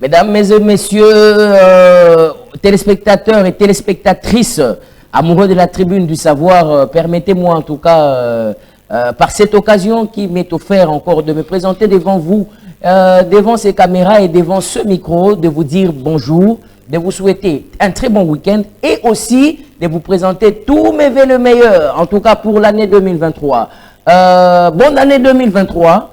Mesdames et messieurs, téléspectateurs et téléspectatrices, amoureux de la tribune du savoir, permettez-moi en tout cas, par cette occasion qui m'est offerte encore de me présenter devant vous, devant ces caméras et devant ce micro, de vous dire bonjour, de vous souhaiter un très bon week-end et aussi de vous présenter tous mes vœux le meilleur, en tout cas pour l'année 2023. Bonne année 2023.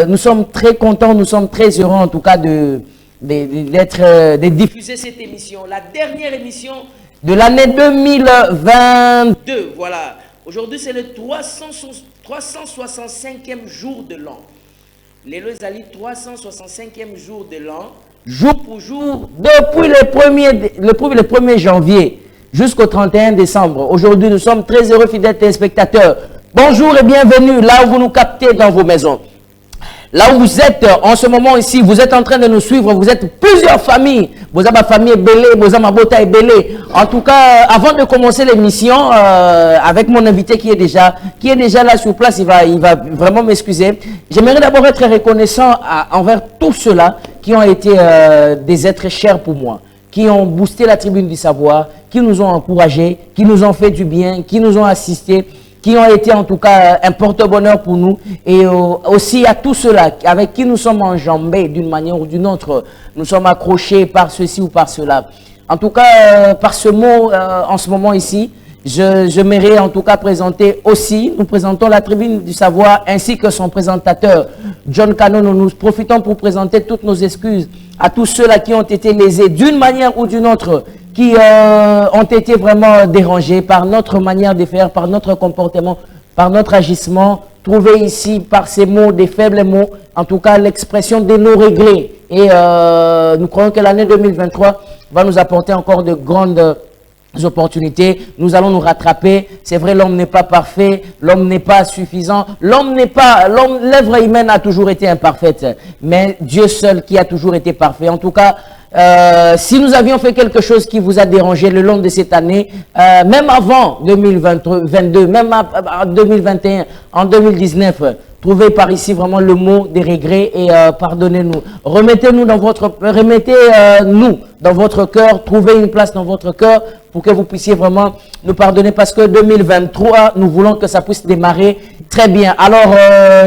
Nous sommes très contents, nous sommes très heureux en tout cas de diffuser cette émission, la dernière émission de l'année 2022. Voilà. Aujourd'hui, c'est le 365e jour de l'an. Les Lozali, 365e jour de l'an, jour pour jour, depuis le 1er janvier jusqu'au 31 décembre. Aujourd'hui, nous sommes très heureux, fidèles téléspectateurs. Bonjour et bienvenue là où vous nous captez dans vos maisons. Là où vous êtes en ce moment ici, vous êtes en train de nous suivre, vous êtes plusieurs familles. Vous avez ma famille Belé, vous avez ma bota Belé. En tout cas, avant de commencer l'émission, avec mon invité qui est déjà là sur place, il va vraiment m'excuser. J'aimerais d'abord être reconnaissant envers tous ceux-là qui ont été des êtres chers pour moi, qui ont boosté la tribune du savoir, qui nous ont encouragés, qui nous ont fait du bien, qui nous ont assistés, qui ont été en tout cas un porte-bonheur pour nous, et aussi à tous ceux-là avec qui nous sommes enjambés d'une manière ou d'une autre, nous sommes accrochés par ceci ou par cela. En tout cas, par ce mot, en ce moment ici, je m'aimerais en tout cas présenter aussi, nous présentons la tribune du savoir ainsi que son présentateur, John Cannon. Nous profitons pour présenter toutes nos excuses à tous ceux-là qui ont été lésés d'une manière ou d'une autre, qui ont été vraiment dérangés par notre manière de faire, par notre comportement, par notre agissement, trouvé ici par ces mots, des faibles mots, en tout cas l'expression de nos regrets. Et nous croyons que l'année 2023 va nous apporter encore de grandes opportunités. Nous allons nous rattraper. C'est vrai, l'homme n'est pas parfait, l'homme n'est pas suffisant, l'œuvre humaine a toujours été imparfaite, mais Dieu seul qui a toujours été parfait. En tout cas, si nous avions fait quelque chose qui vous a dérangé le long de cette année, même avant 2022, même en 2021, en 2019, trouvez par ici vraiment le mot des regrets et pardonnez-nous. Remettez-nous dans votre cœur, trouvez une place dans votre cœur pour que vous puissiez vraiment nous pardonner, parce que 2023, nous voulons que ça puisse démarrer très bien. Alors,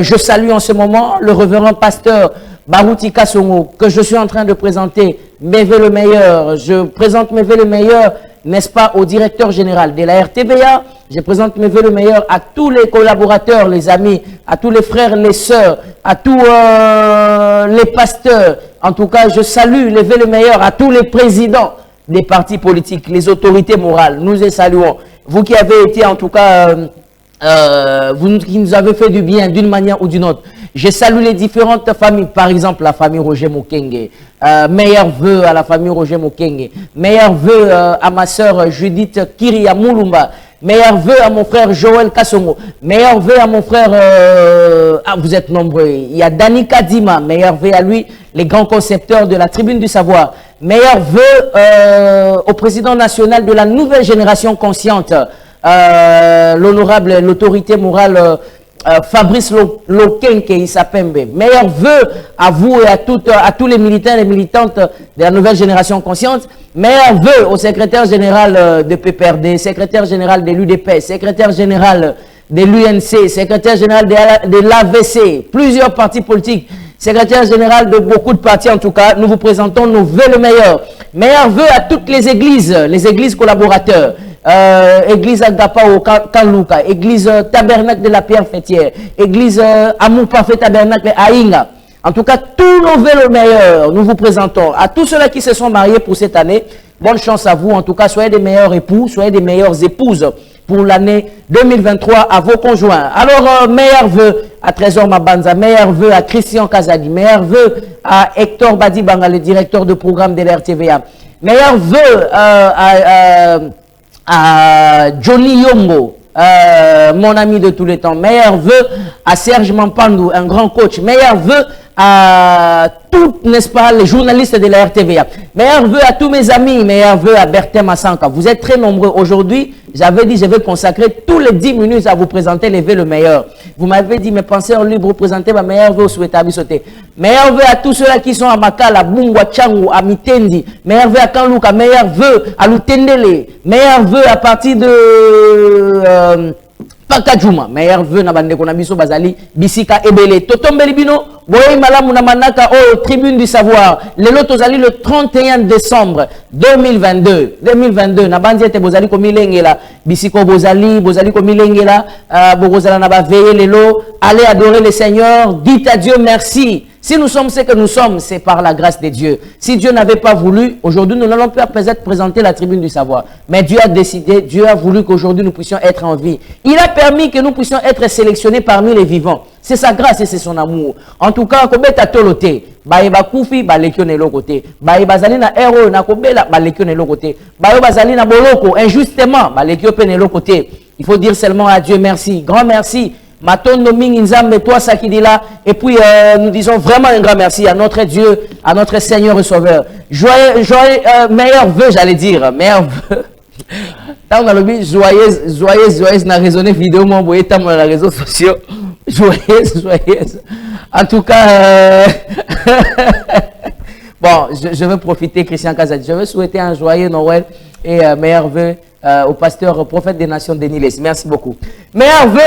je salue en ce moment le révérend pasteur Barouti Kassongo, que je suis en train de présenter mes vœux le meilleur. Je présente mes vœux le meilleur, n'est-ce pas, au directeur général de la RTVA. Je présente mes vœux le meilleur à tous les collaborateurs, les amis, à tous les frères, les sœurs, à tous les pasteurs. En tout cas, je salue les vœux le meilleur à tous les présidents des partis politiques, les autorités morales. Nous les saluons. Vous qui avez été, en tout cas, vous qui nous avez fait du bien d'une manière ou d'une autre. Je salue les différentes familles, par exemple la famille Roger Mokenge. Meilleurs vœux à la famille Roger Mokenge. Meilleurs vœux à ma sœur Judith Kiria Moulumba. Meilleurs vœux à mon frère Joël Kassongo. Meilleurs vœux à mon frère, vous êtes nombreux. Il y a Dani Kadima. Meilleurs vœux à lui, les grands concepteurs de la tribune du savoir. Meilleurs vœux au président national de la nouvelle génération consciente, l'honorable, l'autorité morale, Fabrice Lokenke Isapembe. Meilleurs vœux à vous et à tous les militants et les militantes de la nouvelle génération consciente. Meilleurs vœux au secrétaire général de PPRD, secrétaire général de l'UDP, secrétaire général de l'UNC, secrétaire général de l'AVC, plusieurs partis politiques, secrétaire général de beaucoup de partis. En tout cas, nous vous présentons nos vœux le meilleur. Meilleurs vœux à toutes les églises collaborateurs. Église Agapa au Kaluka, église Tabernacle de la Pierre Fêtière, église Amour Parfait Tabernacle à Inga. En tout cas, tous nos vœux le meilleur, nous vous présentons à tous ceux-là qui se sont mariés pour cette année. Bonne chance à vous. En tout cas, soyez des meilleurs époux, soyez des meilleures épouses pour l'année 2023 à vos conjoints. Alors, meilleurs vœux à Trésor Mabanza, meilleurs vœux à Christian Kazadi, meilleurs vœux à Hector Badibanga, le directeur de programme de l'RTVA, meilleurs vœux à Johnny Yongo, mon ami de tous les temps. Meilleurs vœux à Serge Mampandou, un grand coach. Meilleurs vœux à tous, n'est-ce pas, les journalistes de la RTVA. Meilleurs vœux à tous mes amis, meilleurs vœux à Bertin Massanka. Vous êtes très nombreux aujourd'hui. J'avais dit, je vais consacrer tous les 10 minutes à vous présenter les vœux le meilleur. Vous m'avez dit, mes pensées en libre, vous présentez ma meilleurs vœux au souhaitable sauter. Meilleurs vœux à tous ceux-là qui sont à Makala, Bungwa, Changu, à Mitendi. Meilleurs vœux à Kanluka, meilleurs vœux à Lutendele. Meilleurs vœux à partir de... Pakajuma, meilleur vœu na bande konabiso bazali bisika ebele totombeli bino boye malamu na manaka au tribune du savoir le lot tozali le 31 décembre 2022 na bandi ete bozali komilengela bisiko bozali komilengela bozala na ba veiller lelo allez adorer le Seigneur, dites à Dieu merci. Si nous sommes ce que nous sommes, c'est par la grâce de Dieu. Si Dieu n'avait pas voulu, aujourd'hui, nous n'allons pas peut-être présenter la tribune du savoir. Mais Dieu a décidé, Dieu a voulu qu'aujourd'hui, nous puissions être en vie. Il a permis que nous puissions être sélectionnés parmi les vivants. C'est sa grâce et c'est son amour. En tout cas, kobeta tolote, baeba kufi, balekyo ne lokote. Baeba zali na héros, na kobela, balekyo ne lokote. Baeba zali na boloko, injustement, balekyo pe ne lokote. Il faut dire seulement à Dieu merci. Grand merci. Matondo mingi nzambe toi sakidila et puis nous disons vraiment un grand merci à notre Dieu, à notre Seigneur et Sauveur. Joyeux meilleur vœu, j'allais dire, meilleur vœu. Là on a le but joyeuse na raisonné vidéo moi boye tam dans les réseaux sociaux. Joyeuse. En tout cas bon, je veux profiter Christian Kazadi. Je veux souhaiter un joyeux Noël et meilleur vœu au pasteur, au prophète des nations Denis Les. Merci beaucoup. Meilleur vœu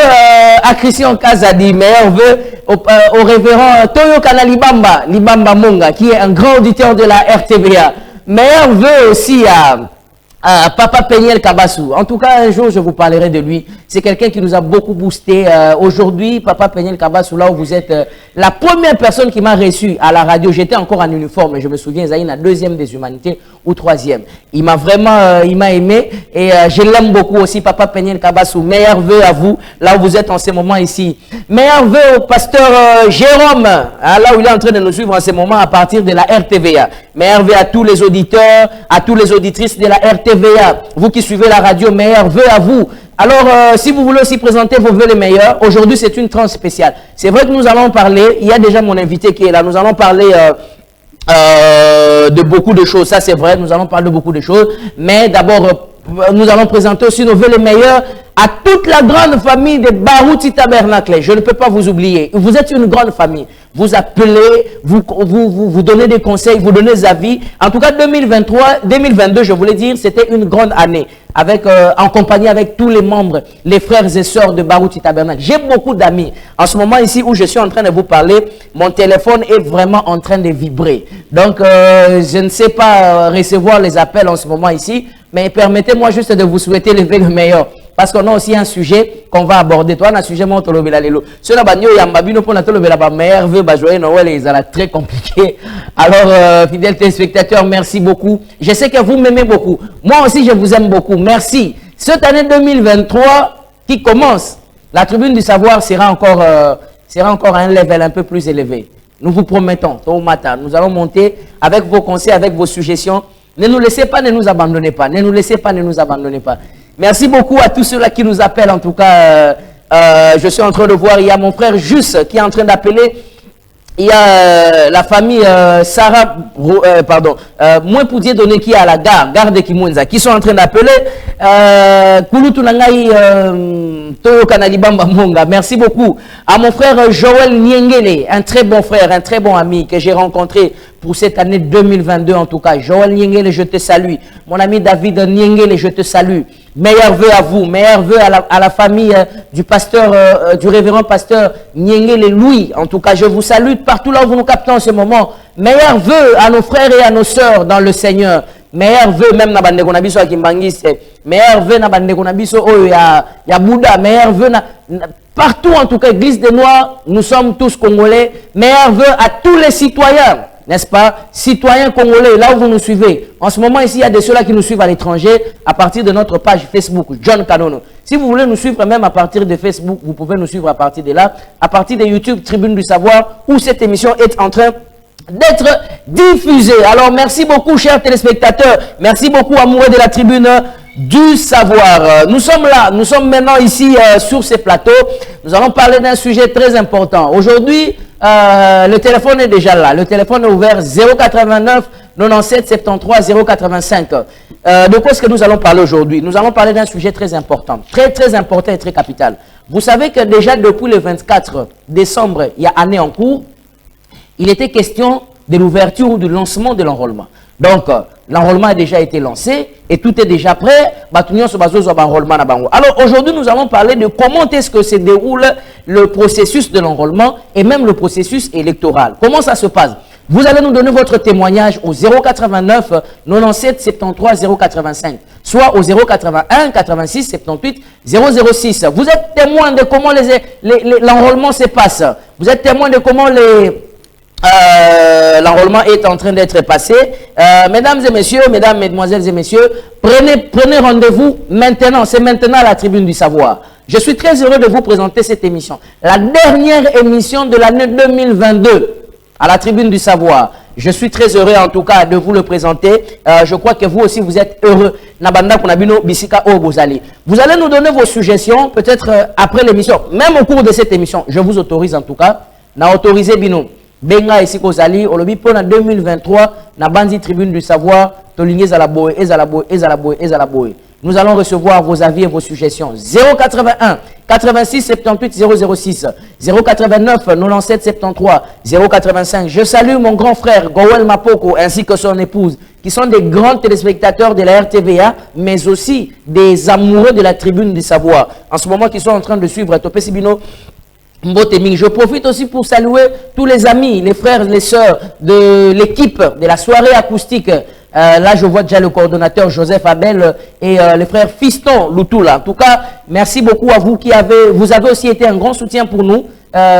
à Christian Kazadi, meilleur vœu au révérend Toyo Kanalibamba, Libamba Monga, qui est un grand auditeur de la RTVA. Meilleur vœu aussi à Papa Peniel Kabassou. En tout cas, un jour, je vous parlerai de lui. C'est quelqu'un qui nous a beaucoup boosté. Aujourd'hui, Papa Peniel Kabassou, là où vous êtes, la première personne qui m'a reçu à la radio, j'étais encore en uniforme, je me souviens, Zaïne, la deuxième des humanités ou troisième. Il m'a vraiment, il m'a aimé et je l'aime beaucoup aussi, Papa Peniel Kabassou. Meilleur vœu à vous, là où vous êtes en ce moment ici. Meilleur vœu au pasteur Jérôme, là où il est en train de nous suivre en ce moment à partir de la RTVA. Meilleur vœu à tous les auditeurs, à tous les auditrices de la RTVA. Vous qui suivez la radio, meilleur vœu à vous. Alors, si vous voulez aussi présenter vos vœux les meilleurs, aujourd'hui c'est une tranche spéciale. C'est vrai que nous allons parler, il y a déjà mon invité qui est là, nous allons parler de beaucoup de choses, ça c'est vrai, nous allons parler de beaucoup de choses, mais d'abord, nous allons présenter aussi nos vœux les meilleurs à toute la grande famille de Barouti Tabernacle. Je ne peux pas vous oublier. Vous êtes une grande famille. Vous appelez, vous donnez des conseils, vous donnez des avis. En tout cas, 2022, je voulais dire, c'était une grande année. En compagnie avec tous les membres, les frères et sœurs de Barouti Tabernacle. J'ai beaucoup d'amis. En ce moment ici où je suis en train de vous parler, mon téléphone est vraiment en train de vibrer. Donc, je ne sais pas recevoir les appels en ce moment ici, mais permettez-moi juste de vous souhaiter le meilleur. Parce qu'on a aussi un sujet qu'on va aborder. Toi, on a un sujet mon tolobela lelo. Cela banyo yambabino pour na tolobela ba meilleur vœu ba joyeux Noël et ça très compliqué. Alors fidèles téléspectateurs, merci beaucoup. Je sais que vous m'aimez beaucoup. Moi aussi je vous aime beaucoup. Merci. Cette année 2023 qui commence, la tribune du savoir sera encore à un level un peu plus élevé. Nous vous promettons, tôt au matin, nous allons monter avec vos conseils, avec vos suggestions. Ne nous laissez pas, ne nous abandonnez pas. Ne nous laissez pas, ne nous abandonnez pas. Merci beaucoup à tous ceux-là qui nous appellent. En tout cas, je suis en train de voir, il y a mon frère Juste qui est en train d'appeler. Il y a la famille Sarah, moins pour dire donner qui est à la gare de Kimwenza, qui sont en train d'appeler. Kulutunangai Toyo Kanalibamba Monga. Merci beaucoup à mon frère Joël Niengele, un très bon frère, un très bon ami que j'ai rencontré pour cette année 2022 en tout cas. Joël Niengele, je te salue. Mon ami David Niengele, je te salue. Meilleurs vœux à vous, meilleurs vœux à la famille du pasteur, du révérend pasteur Niengele Louis. En tout cas, je vous salue partout là où vous nous captez en ce moment. Meilleurs vœux à nos frères et à nos sœurs dans le Seigneur. Meilleurs vœux même na bande konabiso à Kimbangis. Meilleurs vœux na bande konabiso oh ya Bouddha. Meilleurs vœux partout en tout cas, Église des Noirs, nous sommes tous Congolais. Meilleurs vœux à tous les citoyens. N'est-ce pas? Citoyens congolais, là où vous nous suivez. En ce moment ici, il y a de ceux-là qui nous suivent à l'étranger à partir de notre page Facebook, John Kanono. Si vous voulez nous suivre même à partir de Facebook, vous pouvez nous suivre à partir de là, à partir de YouTube, Tribune du Savoir, où cette émission est en train d'être diffusée. Alors, merci beaucoup, chers téléspectateurs. Merci beaucoup, amoureux de la Tribune du Savoir. Nous sommes là, nous sommes maintenant ici sur ces plateaux. Nous allons parler d'un sujet très important. Aujourd'hui, le téléphone est déjà là. Le téléphone est ouvert 089 97 73 085. De quoi est-ce que nous allons parler aujourd'hui? Nous allons parler d'un sujet très important. Très important et très capital. Vous savez que déjà depuis le 24 décembre, il y a année en cours, il était question de l'ouverture ou du lancement de l'enrôlement. Donc, l'enrôlement a déjà été lancé et tout est déjà prêt. Alors, aujourd'hui, nous allons parler de comment est-ce que se déroule le processus de l'enrôlement et même le processus électoral. Comment ça se passe? Vous allez nous donner votre témoignage au 089 97 73 085, soit au 081 86 78 006. Vous êtes témoin de comment l'enrôlement se passe. Vous êtes témoin de comment l'enrôlement est en train d'être passé. Mesdames et messieurs, mesdames, mesdemoiselles et messieurs, prenez rendez-vous maintenant. C'est maintenant à la Tribune du Savoir. Je suis très heureux de vous présenter cette émission. La dernière émission de l'année 2022 à la Tribune du Savoir. Je suis très heureux en tout cas de vous le présenter. Je crois que vous aussi vous êtes heureux. Vous allez nous donner vos suggestions peut-être après l'émission. Même au cours de cette émission, je vous autorise en tout cas. Na autorisé Bino. Benga ici Kozali, Olobi pour en 2023, na bandi Tribune du Savoir, Toligné Zalaboy, Ezalaboy. Nous allons recevoir vos avis et vos suggestions. 081 86 78 006, 089 97 73 085. Je salue mon grand frère Gowel Mapoko ainsi que son épouse, qui sont des grands téléspectateurs de la RTVA, mais aussi des amoureux de la Tribune du Savoir. En ce moment, qui sont en train de suivre Topé Sibino. Je profite aussi pour saluer tous les amis, les frères, les sœurs de l'équipe de la soirée acoustique. Là, je vois déjà le coordonnateur Joseph Abel et les frères Fiston Loutoula. En tout cas, merci beaucoup à vous vous avez aussi été un grand soutien pour nous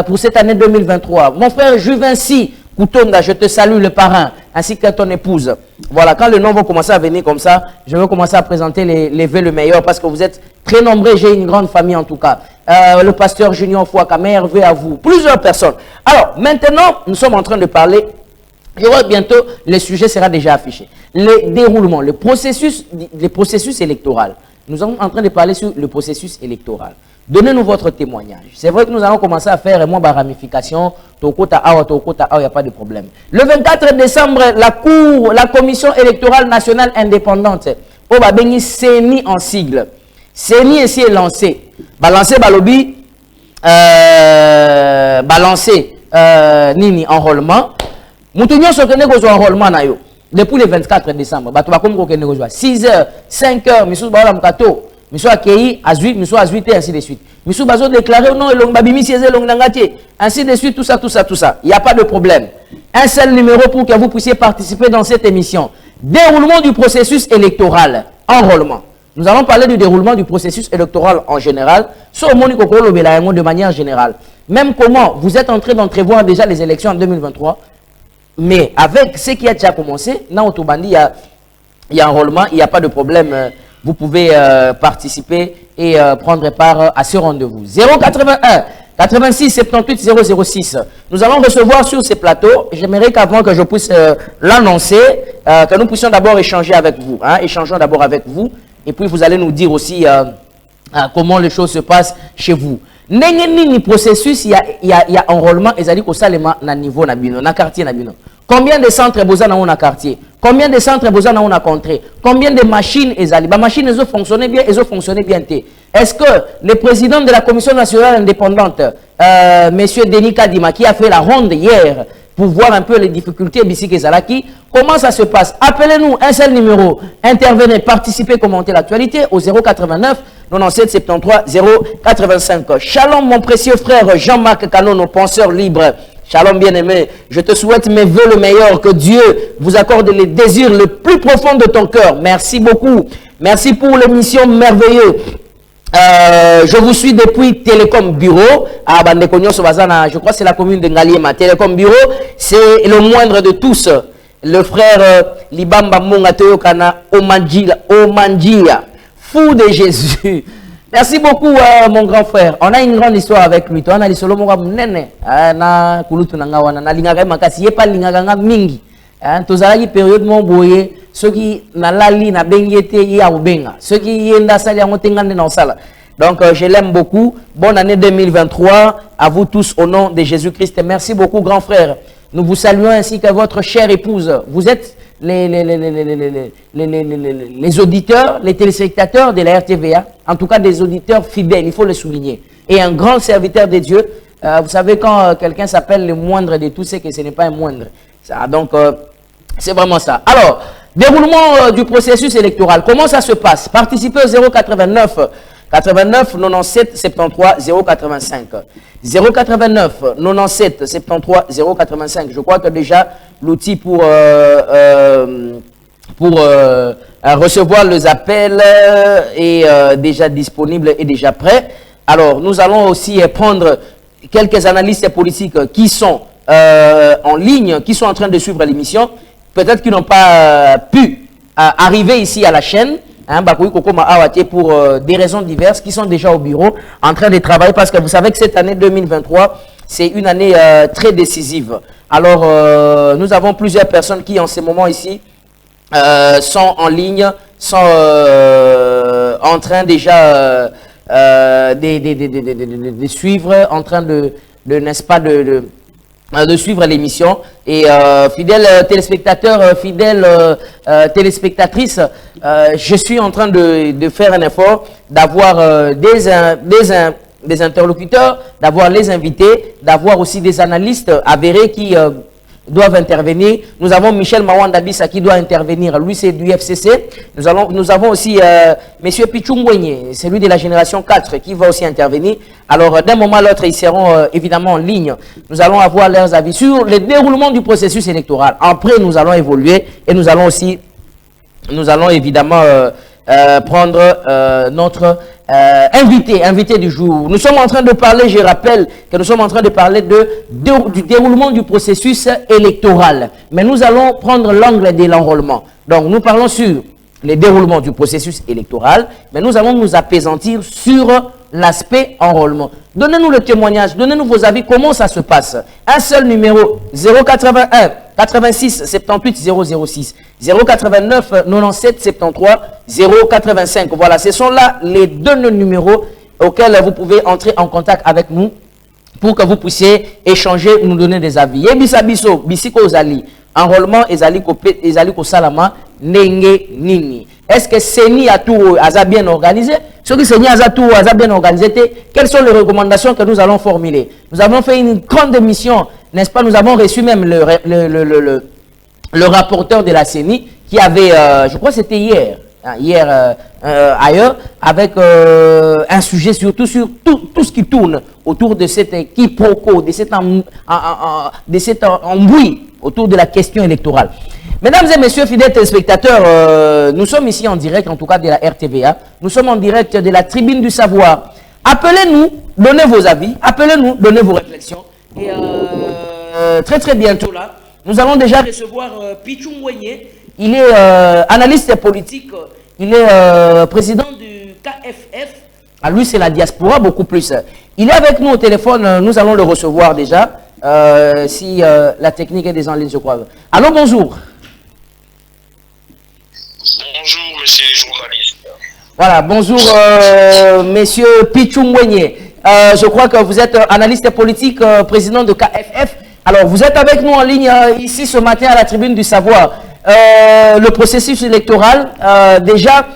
pour cette année 2023. Mon frère Juvinci Koutonda, je te salue, le parrain, ainsi que ton épouse. Voilà, quand le nom va commencer à venir comme ça, je vais commencer à présenter les vœux le meilleur parce que vous êtes très nombreux, j'ai une grande famille en tout cas. Le pasteur Junior Fouakame, Hervé à vous, plusieurs personnes. Alors, maintenant, nous sommes en train de parler, je vois bientôt, le sujet sera déjà affiché. Le déroulement, le processus électoral. Nous sommes en train de parler sur le processus électoral. Donnez-nous votre témoignage. C'est vrai que nous allons commencer à faire moins de ramifications. Il n'y a pas de problème. Le 24 décembre, la Commission électorale nationale indépendante, CENI en sigle. CENI ici est lancé. Balancer Balobi, balancer Nini enrôlement. Moutounion se connaît qu'au enrôlement depuis le 24 décembre. 6h, 5h, Missou Baola Mkato. Monsieur accueilli à 8, monsieur à 8 et ainsi de suite. Monsieur Bazo déclaré non, ainsi de suite, tout ça. Il n'y a pas de problème. Un seul numéro pour que vous puissiez participer dans cette émission. Déroulement du processus électoral. Enrôlement. Nous allons parler du déroulement du processus électoral en général, de manière générale. Même comment vous êtes en train d'entrevoir déjà les élections en 2023, mais avec ce qui a déjà commencé, dans Otobandi, il y a enrôlement, il n'y a pas de problème. Vous pouvez participer et prendre part à ce rendez-vous. 081 86 78 006. Nous allons recevoir sur ces plateaux. J'aimerais qu'avant que je puisse l'annoncer, que nous puissions d'abord échanger avec vous. Échangeons d'abord avec vous. Et puis vous allez nous dire aussi comment les choses se passent chez vous. N'engeni processus, il y a enrôlement et ça dit qu'au salema na niveau na bino, na quartier na bino. Combien de centres besoin dans un quartier? Combien de centres besoin dans un contrée? Combien de machines ezali? Les machines elles ont fonctionné bien, Est-ce que le président de la Commission nationale indépendante, monsieur Denis Kadima, qui a fait la ronde hier pour voir un peu les difficultés d'ici Kezalaki, comment ça se passe? Appelez-nous un seul numéro, intervenez, participez, commentez l'actualité au 089 97 73 085. Shalom mon précieux frère Jean-Marc Canono, penseur libre. Shalom bien-aimé, je te souhaite mes vœux le meilleur, que Dieu vous accorde les désirs les plus profonds de ton cœur. Merci beaucoup. Merci pour l'émission merveilleuse. Je vous suis depuis Télécom Bureau à Bandekonyo Sobazana, je crois que c'est la commune de Ngaliema. Télécom Bureau, c'est le moindre de tous. Le frère Libamba Mongateo Kana Omanjia, fou de Jésus. Merci beaucoup, mon grand frère. On a une grande histoire avec lui. On a dit solo moga munene na kulutu na ngawana na lingaga makasi yepa lingaga mingi. Tozalaki période mon boye ceux qui na lali na bengete ya ubenga. Ceux qui yenda sali ya ngotengande na osala. Donc, je l'aime beaucoup. Bonne année 2023 à vous tous au nom de Jésus-Christ. Merci beaucoup, grand frère. Nous vous saluons ainsi que votre chère épouse. Vous êtes les auditeurs, les téléspectateurs de la RTVA, en tout cas des auditeurs fidèles, il faut le souligner. Et un grand serviteur de Dieu. Vous savez, quand quelqu'un s'appelle le moindre de tous, c'est que ce n'est pas un moindre. Ça, donc, c'est vraiment ça. Alors, déroulement du processus électoral. Comment ça se passe? Participez au 089 89 97 73 085. 089 97 73 085. Je crois que déjà l'outil pour recevoir les appels est déjà disponible et déjà prêt. Alors, nous allons aussi prendre quelques analystes politiques qui sont en ligne, qui sont en train de suivre l'émission. Peut-être qu'ils n'ont pas pu arriver ici à la chaîne. Pour des raisons diverses, qui sont déjà au bureau en train de travailler, parce que vous savez que cette année 2023 c'est une année très décisive. Alors nous avons plusieurs personnes qui en ce moment ici sont en ligne, sont en train déjà de suivre, en train de n'est-ce pas, de suivre l'émission. Et fidèles téléspectateurs, fidèles téléspectatrices, je suis en train de faire un effort d'avoir des interlocuteurs, d'avoir les invités, d'avoir aussi des analystes avérés qui doivent intervenir. Nous avons Michel Mawandabissa qui doit intervenir, lui c'est du FCC. Nous avons aussi Monsieur Pichungwenye, celui de la génération 4 qui va aussi intervenir. Alors d'un moment à l'autre, ils seront évidemment en ligne. Nous allons avoir leurs avis sur le déroulement du processus électoral. Après, nous allons évoluer et nous allons évidemment prendre notre invité du jour. Nous sommes en train de parler, je rappelle que nous sommes en train de parler du déroulement du processus électoral. Mais nous allons prendre l'angle de l'enrôlement. Donc nous parlons sur le déroulement du processus électoral, mais nous allons nous apaisantir sur l'aspect enrôlement. Donnez-nous le témoignage, donnez-nous vos avis, comment ça se passe. Un seul numéro, 081 86 78 006, 089 97 73 085. Voilà, ce sont là les deux numéros auxquels vous pouvez entrer en contact avec nous pour que vous puissiez échanger, nous donner des avis. Yebisabiso, bisiko ozali, enrôlement ezali ko salama, nenge nini. Est-ce que Seni Atouro a bien organisé? Ce que Seni Atouro a bien organisé, quelles sont les recommandations que nous allons formuler? Nous avons fait une grande mission, n'est-ce pas? Nous avons reçu même le rapporteur de la Seni qui avait, je crois que c'était hier, ailleurs, avec un sujet surtout sur tout ce qui tourne autour de cette quiproquo, de cet embrouille autour de la question électorale. Mesdames et messieurs, fidèles téléspectateurs, nous sommes ici en direct, en tout cas de la RTVA. Nous sommes en direct de la tribune du savoir. Appelez-nous, donnez vos avis, appelez-nous, donnez vos réflexions. Et très bientôt là, nous allons déjà recevoir Pichungwenye. Il est analyste politique, il est président du KFF. À lui, c'est la diaspora, beaucoup plus. Il est avec nous au téléphone, nous allons le recevoir déjà, si la technique est déjà en ligne, je crois. Allô, bonjour. Bonjour, monsieur les journalistes. Voilà, bonjour, monsieur Pichungwenye. Je crois que vous êtes analyste politique, président de KFF. Alors, vous êtes avec nous en ligne ici ce matin à la tribune du savoir. Le processus électoral, déjà,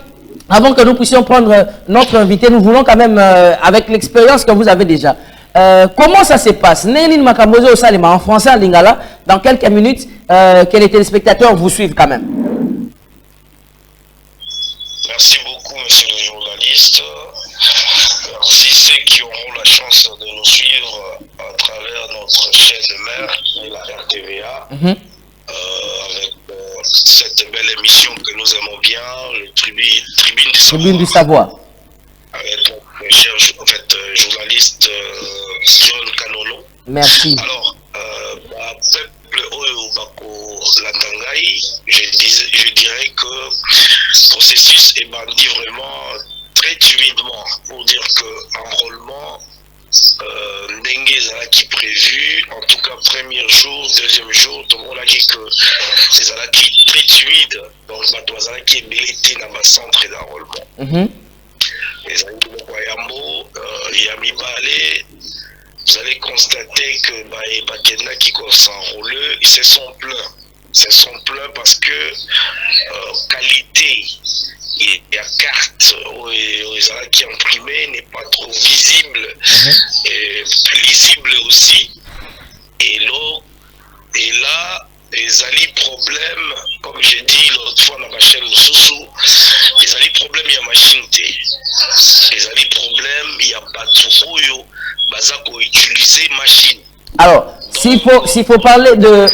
avant que nous puissions prendre notre invité, nous voulons quand même, avec l'expérience que vous avez déjà, comment ça se passe? Néline Makambozo Salima, en français, en lingala, dans quelques minutes, que les téléspectateurs vous suivent quand même. Merci beaucoup, monsieur le journaliste. Merci ceux qui auront la chance de nous suivre à travers notre chaîne mère, qui est la RTVA, avec cette belle émission que nous aimons bien, le Tribune du Savoir. Avec notre cher journaliste John Kanono. Merci. Alors, peuple Oyo Landangai, je dirais que le processus est bandit vraiment très timidement pour dire que enrôlement Ndengue qui prévu, en tout cas premier jour, deuxième jour, tout le monde a dit que c'est très timide, donc qui est milité dans le centre d'enrôlement. Les amis de Kwayambo, Yami Balé, vous allez constater que Bakena qui s'enrôle, ils se sont plaints. Ils se sont plaints parce que qualité et la carte qui est imprimée n'est pas trop visible et lisible aussi. Et là, les alliés problèmes, comme j'ai dit l'autre fois dans ma chaîne Sousou, les alliés problèmes, il y a machine. Les alliés problèmes, il y a Batourouyo, Bazako utiliser machine. Alors, s'il faut parler des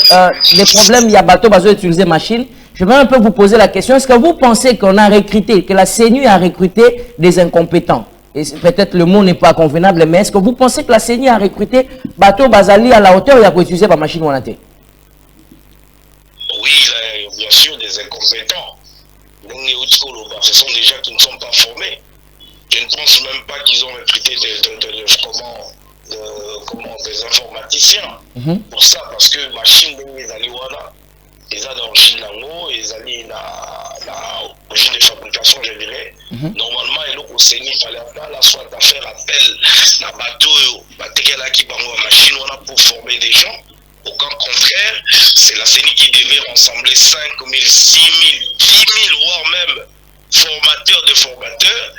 problèmes, il y a bateau, Bazo utiliser machine. Je vais un peu vous poser la question. Est-ce que vous pensez qu'on a recruté, que la CENI a recruté des incompétents? Et peut-être le mot n'est pas convenable, mais est-ce que vous pensez que la CENI a recruté bateau Bazali à la hauteur, il a utilisé la machine Wanate? Oui, il y a bien sûr des incompétents. Ce sont des gens qui ne sont pas formés. Je ne pense même pas qu'ils ont recruté des informaticiens pour ça, parce que machine les aliwana, ils ont d'origine nango, ils ont l'origine de fabrication, je dirais. Normalement, il ne fallait pas la soit à faire appel à bateau, qui machine pour former des gens. Au contraire, c'est la CENI qui devait rassembler 5 000, 6 000, 10 000, voire même formateurs de formateurs,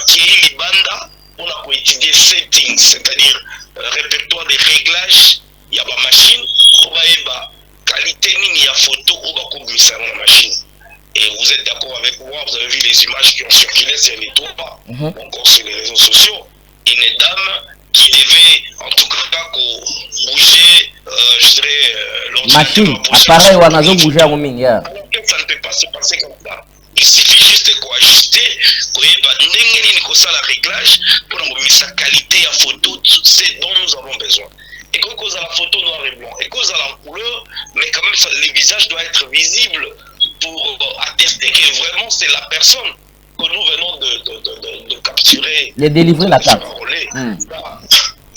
qui est l'Ibanda, on a étudié settings, c'est-à-dire répertoire des réglages, il y a ma machine, on va qualité il y a photo, on va communiquer la machine. Et vous êtes d'accord avec moi, vous avez vu les images qui ont circulé sur les toits, encore sur les réseaux sociaux, une dame qui devait en tout cas bouger, je dirais, machine, appareil ou un bouger à Roming. Alors que ça ne peut pas se passer comme ça. Il suffit juste de ajuster, la réglage pour mettre sa qualité à photo, tout ce dont nous avons besoin. Et quand on a la photo noir et blanc, et quand on a la couleur, mais quand même ça, les visages doivent être visibles pour attester que vraiment c'est la personne que nous venons de capturer. Les délivrer la carte.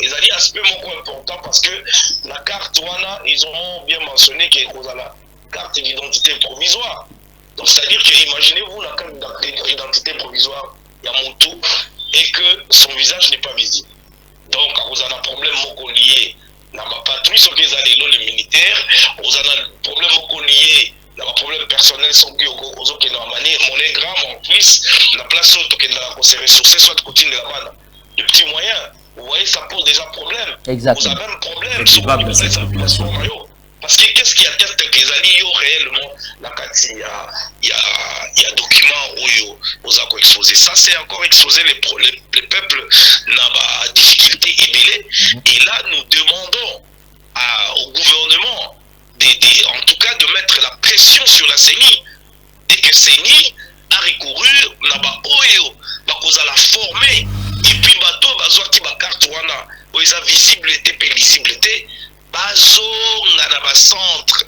Ils ont dit aspect beaucoup important parce que la carte Wana, ils ont bien mentionné qu'il y a la carte d'identité provisoire. Donc c'est-à-dire que imaginez-vous la carte d'identité provisoire, il y a mon tout, et que son visage n'est pas visible. Donc vous avez un problème lié dans ma patrouille, sur les militaires, vous avez un problème lié dans un problème personnel, sans que vous avez mon grand, mon fils, la place où vous avez ressourcés, soit de côté de la bande. De petits moyens, vous voyez, ça pose déjà problème. Exactement. Vous avez un problème sur la population. Parce que qu'est-ce qui atteste que les alliés réellement la carte, il y a documents où ils ont exposé. Ça, c'est encore exposer les peuples dans la difficulté et délai. Et là, nous demandons au gouvernement, en tout cas, de mettre la pression sur la CENI. Dès que CENI a recouru, on a la former. Et puis, qui va carte où ils ont visibilité et lisibilité. Bazo na centre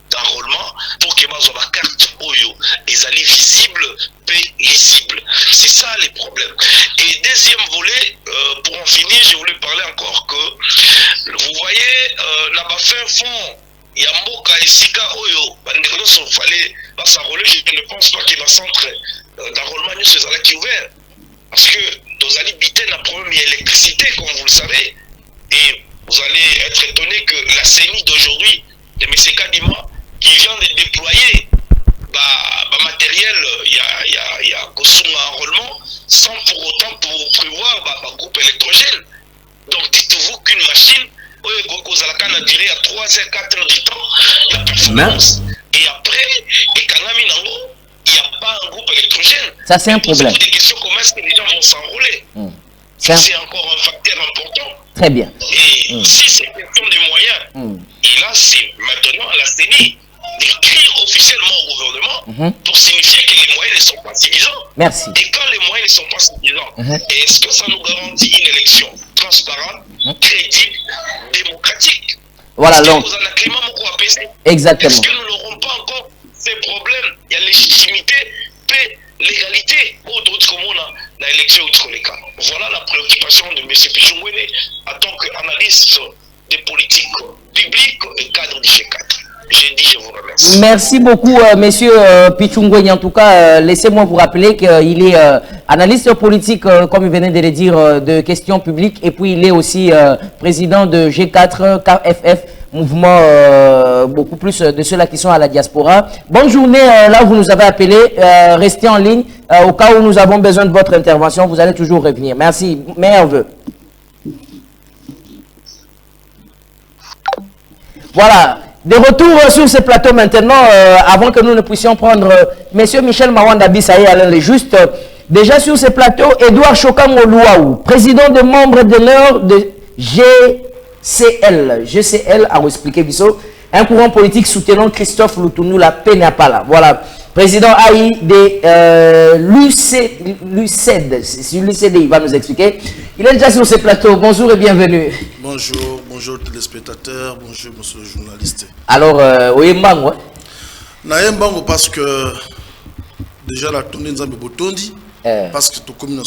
d'enrôlement pour que bazo la carte oyo les alliés visibles et lisibles. C'est ça les problèmes. Et deuxième volet, pour en finir, je voulais parler encore que vous voyez là-bas fin fond, il y a Mboka et Sika oyo, il fallait s'enrôler. Je ne pense pas qu'il y a un centre d'enrôlement qui est ouvert. Parce que nos alliés bitaient un problème d'électricité, comme vous le savez. Et vous allez être étonné que la CENI d'aujourd'hui, de M. Kadima, qui vient de déployer matériel, il y a Kosuma enrôlement, sans pour autant prévoir un groupe électrogène. Donc dites-vous qu'une machine, elle a duré à 3 h 4 h du temps, il y a performance. Et après, il n'y a pas un groupe électrogène. Ça, c'est un problème. Des questions comment est-ce que les gens vont s'enrôler. C'est encore un facteur important. Très bien. Et si c'est question des moyens, et là c'est maintenant à la CENI d'écrire officiellement au gouvernement pour signifier que les moyens ne sont pas suffisants. Merci. Et quand les moyens ne sont pas suffisants, est-ce que ça nous garantit une élection transparente, crédible, démocratique? Voilà, donc. Vous avez un climat beaucoup apaisé. Exactement. Est-ce que nous n'aurons pas encore ces problèmes? Il y a légitimité, paix, légalité dans l'élection. Voilà la préoccupation de M. Pichungwene en tant qu'analyste des politiques publiques et cadre du G4. J'ai dit, je vous remercie. Merci beaucoup, monsieur Pichungweni. En tout cas, laissez-moi vous rappeler qu'il est analyste politique, comme il venait de le dire, de questions publiques. Et puis, il est aussi président de G4 KFF, mouvement beaucoup plus de ceux-là qui sont à la diaspora. Bonne journée, là où vous nous avez appelé. Restez en ligne. Au cas où nous avons besoin de votre intervention, vous allez toujours revenir. Merci. Meilleurs vœux. Voilà. De retour sur ce plateau maintenant, avant que nous ne puissions prendre monsieur Michel Mawanda Bissaye, Alain le Juste. Déjà sur ce plateau, Edouard Chokamo Louaou, président de membre d'honneur de GCL. GCL a expliqué Bissot, un courant politique soutenant Christophe Lutundu la Penapala. Voilà. Président AI de l'UCED, il va nous expliquer. Il est déjà sur ce plateau. Bonjour et bienvenue. Bonjour, bonjour téléspectateurs, bonjour monsieur le journaliste. Alors, Oyembango. Naembango parce que déjà la tournée nous a botondi. Parce que tout comme na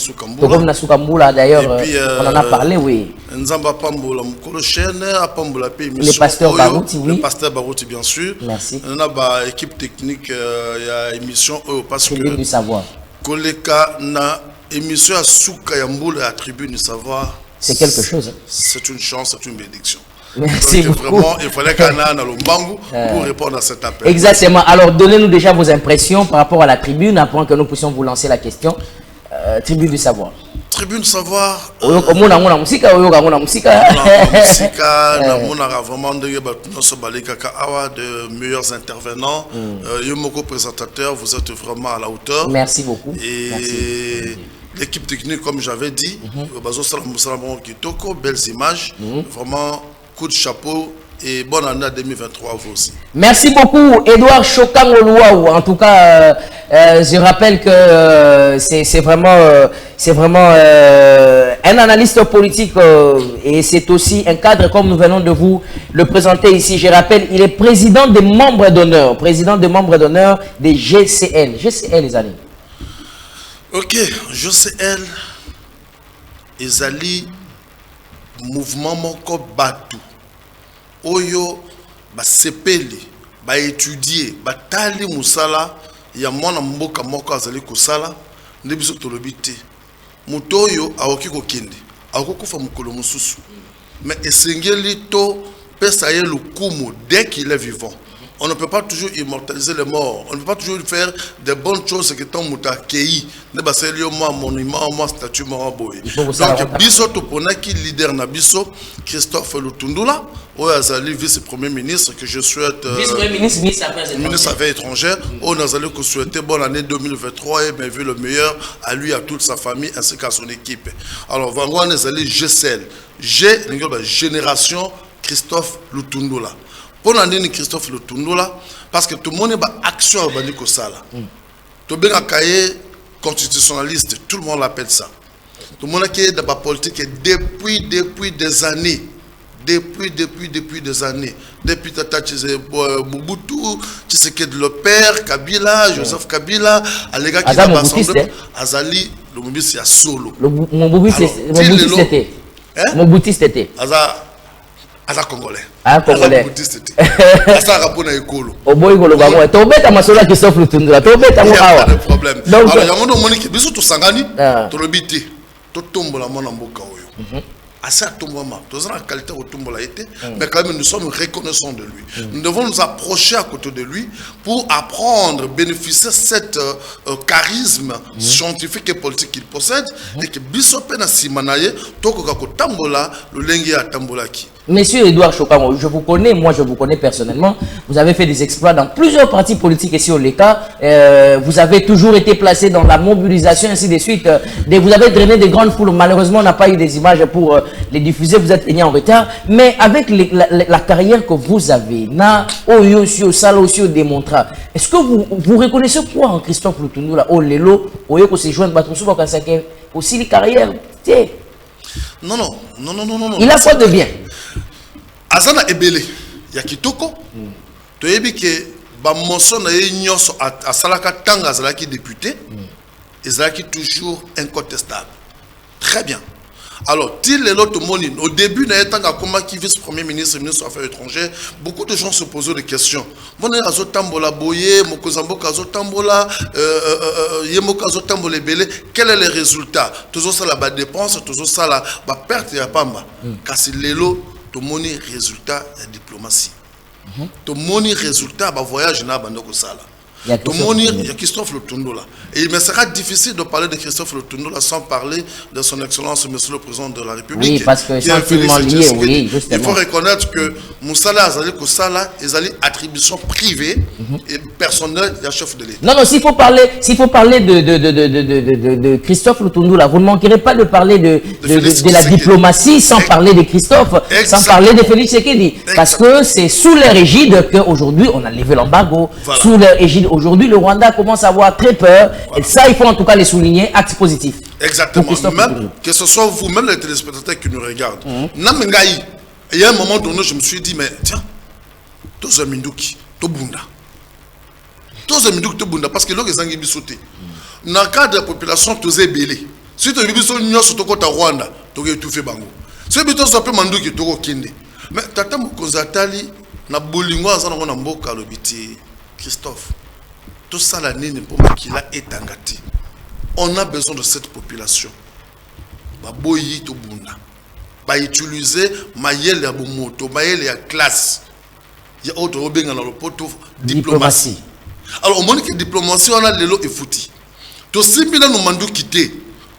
Soukambula d'ailleurs, on en a parlé, oui. Nzamba Pambola Mukolo chaîne, Pambola P le pasteur Barouti, oui. Le pasteur Barouti, bien sûr. Merci. On a une équipe technique, il y a émission parce que. Tribune du savoir. Koleka na émission à Souka Yamboula à Tribune du savoir. C'est quelque chose. C'est une chance, c'est une bénédiction. Merci donc, beaucoup. Vraiment, il fallait qu'on ait un Lombangu pour répondre à cet appel. Exactement. Alors, donnez-nous déjà vos impressions par rapport à la tribune, avant que nous puissions vous lancer la question. Tribune du savoir. Tribune du savoir. Vraiment de meilleurs intervenants. Yomoko présentateur, vous êtes vraiment à la hauteur. Merci beaucoup. Et l'équipe technique, comme j'avais dit, belles images, vraiment coup de chapeau et bonne année 2023 vous aussi. Merci beaucoup Edouard Chokamo Louaou. En tout cas, je rappelle que c'est vraiment un analyste politique et c'est aussi un cadre comme nous venons de vous le présenter ici. Je rappelle, il est président des membres d'honneur, des GCL. GCL les amis. Ok, GCL, Ezali, mouvement Moko Batu, Oyo, Sepeli, étudier, Tali Moussala, Yamona Mboka Moko Azali Kosala, Nebiso Tolobite, Mutoyo, Aoki Kokindi, Aoko Famukolo Mususu. Mais Esengeli To, Pesaye Lukumu, dès qu'il est vivant. On ne peut pas toujours immortaliser les morts. On ne peut pas toujours faire de bonnes choses qui sont moutakei. Ne pas se lier moi monument, moi statue maraboy. Donc biso to ponaki leader na biso Christophe Lutundu la, Azali vice-premier ministre que je souhaite. Vice-premier ministre Affaires étrangères. On a allé que souhaiter bonne année 2023 et bien vu le meilleur à lui, à toute sa famille ainsi qu'à son équipe. Alors Vanguard est allé GCL. G génération Christophe Lutundu la. Pour l'année Christophe Lutundu là, parce que tout le monde est en action à Bani Kosala. Tout le monde a cahier constitutionnaliste, tout le monde l'appelle ça. Tout le monde qui est dans la politique depuis des années. Depuis des années. Depuis Tata Mobutu, Tshisekedi le père, Kabila, Joseph Kabila, Alega qui est assemblée, Azali, le Mobutu c'est solo. Mon Mobutu c'était. Mon Mobutu c'était. Aza Congolais. Ah, Congolais. Aza Rapona Ekolo. Oboy Golo Bango. Tobeta masola Christophe Lutundu. Tobeta mo awa. Pas de problème. Donc alors yango monique biso to sangani to lobité. To tombola mona mboka oyo. Assez tombama. Tous en qualité au tombola été, mais quand même nous sommes reconnaissants de lui. Nous devons nous approcher à côté de lui pour apprendre, bénéficier de cette charisme scientifique et politique qu'il possède et que biso pena simanaye toko kako tambola le lengi a tambolaki. Monsieur Edouard Chokamo, je vous connais, moi je vous connais personnellement. Vous avez fait des exploits dans plusieurs partis politiques ici au LECA. Vous avez toujours été placé dans la mobilisation, ainsi de suite. Vous avez drainé des grandes foules. Malheureusement, on n'a pas eu des images pour les diffuser. Vous êtes venu en retard. Mais avec la carrière que vous avez, est-ce que vous reconnaissez quoi en Christophe Lutundu là? Oh, Lelo, Oyo, se joindre, aussi les carrières. Non. Il a quoi de bien? Azana Ebele, Yakitoko, tu as dit que Bamonson a Salaka Tanga Azalaki député, Azalaki toujours incontestable. Très bien. Alors, au début, qui vice-premier ministre, ministre des Affaires étrangères, beaucoup de gens se posaient des questions. Quel est le résultat? Toujours ça la dépense, toujours ça la perte, Kasi lelo, tout le monde résultat de diplomatie. Tout le monde résultat de voyage na bandoko sala. Il y a Christophe Lutundu là. Et il me sera difficile de parler de Christophe Lutundu là sans parler de son excellence, monsieur le président de la République. Oui, parce que c'est intimement lié, oui, justement. Il faut reconnaître que Moussala Azali Kosala, ils ont attribution privée et personnelle du chef de l'État. Non, non, s'il faut parler de Christophe Lutundu là, vous ne manquerez pas de parler de la diplomatie sans parler de Christophe, sans parler de Félix Tshisekedi. Parce que c'est sous leur égide qu'aujourd'hui on a levé l'embargo, sous leur égide. Aujourd'hui, le Rwanda commence à avoir très peur. Voilà. Et ça, il faut en tout cas les souligner. Acte positif. Exactement. Même que ce soit vous, même les téléspectateurs qui nous regardent. Il y a un moment donné, je me suis dit, mais tiens, tous un Mindouki, tout Bunda. Tous un Mindouki, tout Bunda. Parce que là, ils ont sauté. Dans le cas de la population, tous est belé. Si tu as vu au Rwanda, tu as tout fait bango. Si tu as vu Mandouki, tu as kende. Mais tata Mokozatali, na bolingo, na mboka lobiti, Christophe. Tout ça, l'année pour moi qu'il a étangati. On a besoin de cette population. Baboyi to bunda. Ba utiliser maïel ya bomoto, maïel ya classe. Il y a autre obenga dans le poteau diplomatie. Alors au moment que diplomatie on a lelo et fouti. To simbila no mandu quitter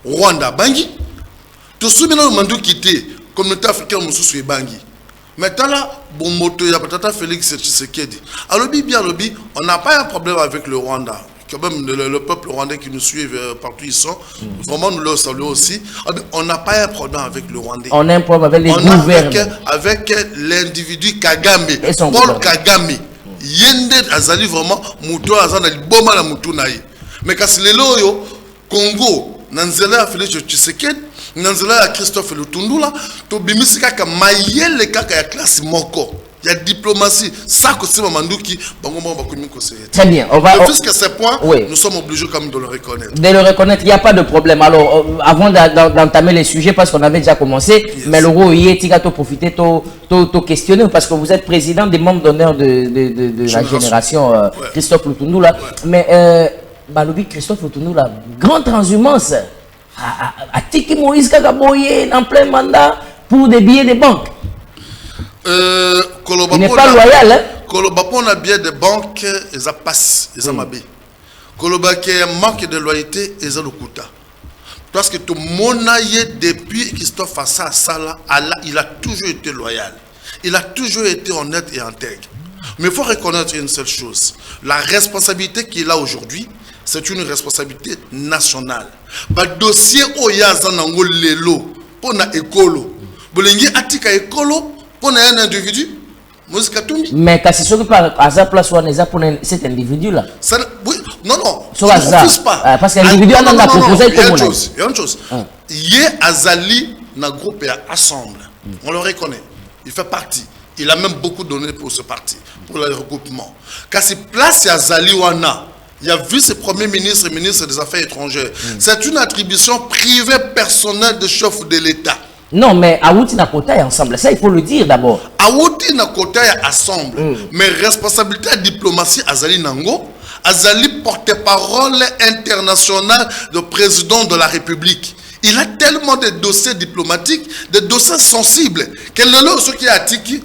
Rwanda bangi. To simbila no mandu quitter communauté africaine mususu e bangi. Maintenant là, bon moto, il y a peut-être Félix Tshisekedi. Alors, on n'a pas un problème avec le Rwanda. Quand même, le peuple rwandais qui nous suit partout ils sont, vraiment nous le saluons aussi. On n'a pas un problème avec le Rwandais. On a un problème avec les gouvernements. Avec l'individu Kagame, Paul Kagame. Yende Azali vraiment, Mouto Azali, Boma la Moutou Naï. Mais quand c'est le loyo, Congo, Nanzela Félix Tshisekedi, Nanzela Christophe Lutundu là, to bimisika ka mayele kaka ya classe moko. Il y a diplomatie, ça que c'est Mamanduki, très bien, on va. Puisque ces points, oui. Nous sommes obligés quand même de le reconnaître. De le reconnaître, il n'y a pas de problème. Alors, avant d'entamer les sujets, parce qu'on avait déjà commencé, mais le rôle y est, profiter, questionner, parce que vous êtes président des membres d'honneur de la génération Christophe Lutundu là. Mais, Balobi Christophe Lutundu là, grande transhumance. À Tiki Moïse Kagaboye en plein mandat pour des billets de banque. Il n'est pas loyal. Hein? Kolobapon a bien des banques, ils a passé, ils a mabé. Kolobaki a manque de loyauté, ils a le kuta. Parce que tout le monde depuis Christophe Assa Sala, il a toujours été loyal. Il a toujours été honnête et intègre. Mais il faut reconnaître une seule chose. La responsabilité qu'il a aujourd'hui, c'est une responsabilité nationale. Le dossier Oyazanango Lelo, pour na écolo. Bolingi atika écolo, pour un individu. Mais quand c'est sûr que par hasard, place où on est pour cet individu-là. Oui, non, non. Sur hasard. Parce que l'individu a proposé il y a une chose. Il y a une chose. Il y a Azali, dans le groupe Assemble. On le reconnaît. Il fait partie. Il a même beaucoup donné pour ce parti, pour le regroupement. Quand c'est place Azali Wana, il y a vice-premier ministre et ministre des Affaires étrangères. C'est une attribution privée personnelle de chef de l'État. Non, mais Aouti Nakota est ensemble. Ça, il faut le dire d'abord. Aouti Nakota est ensemble. Mais responsabilité de diplomatie, Azali Nango, Azali porte-parole international de président de la République. Il a tellement de dossiers diplomatiques, de dossiers sensibles, que ce qui est à Tiki,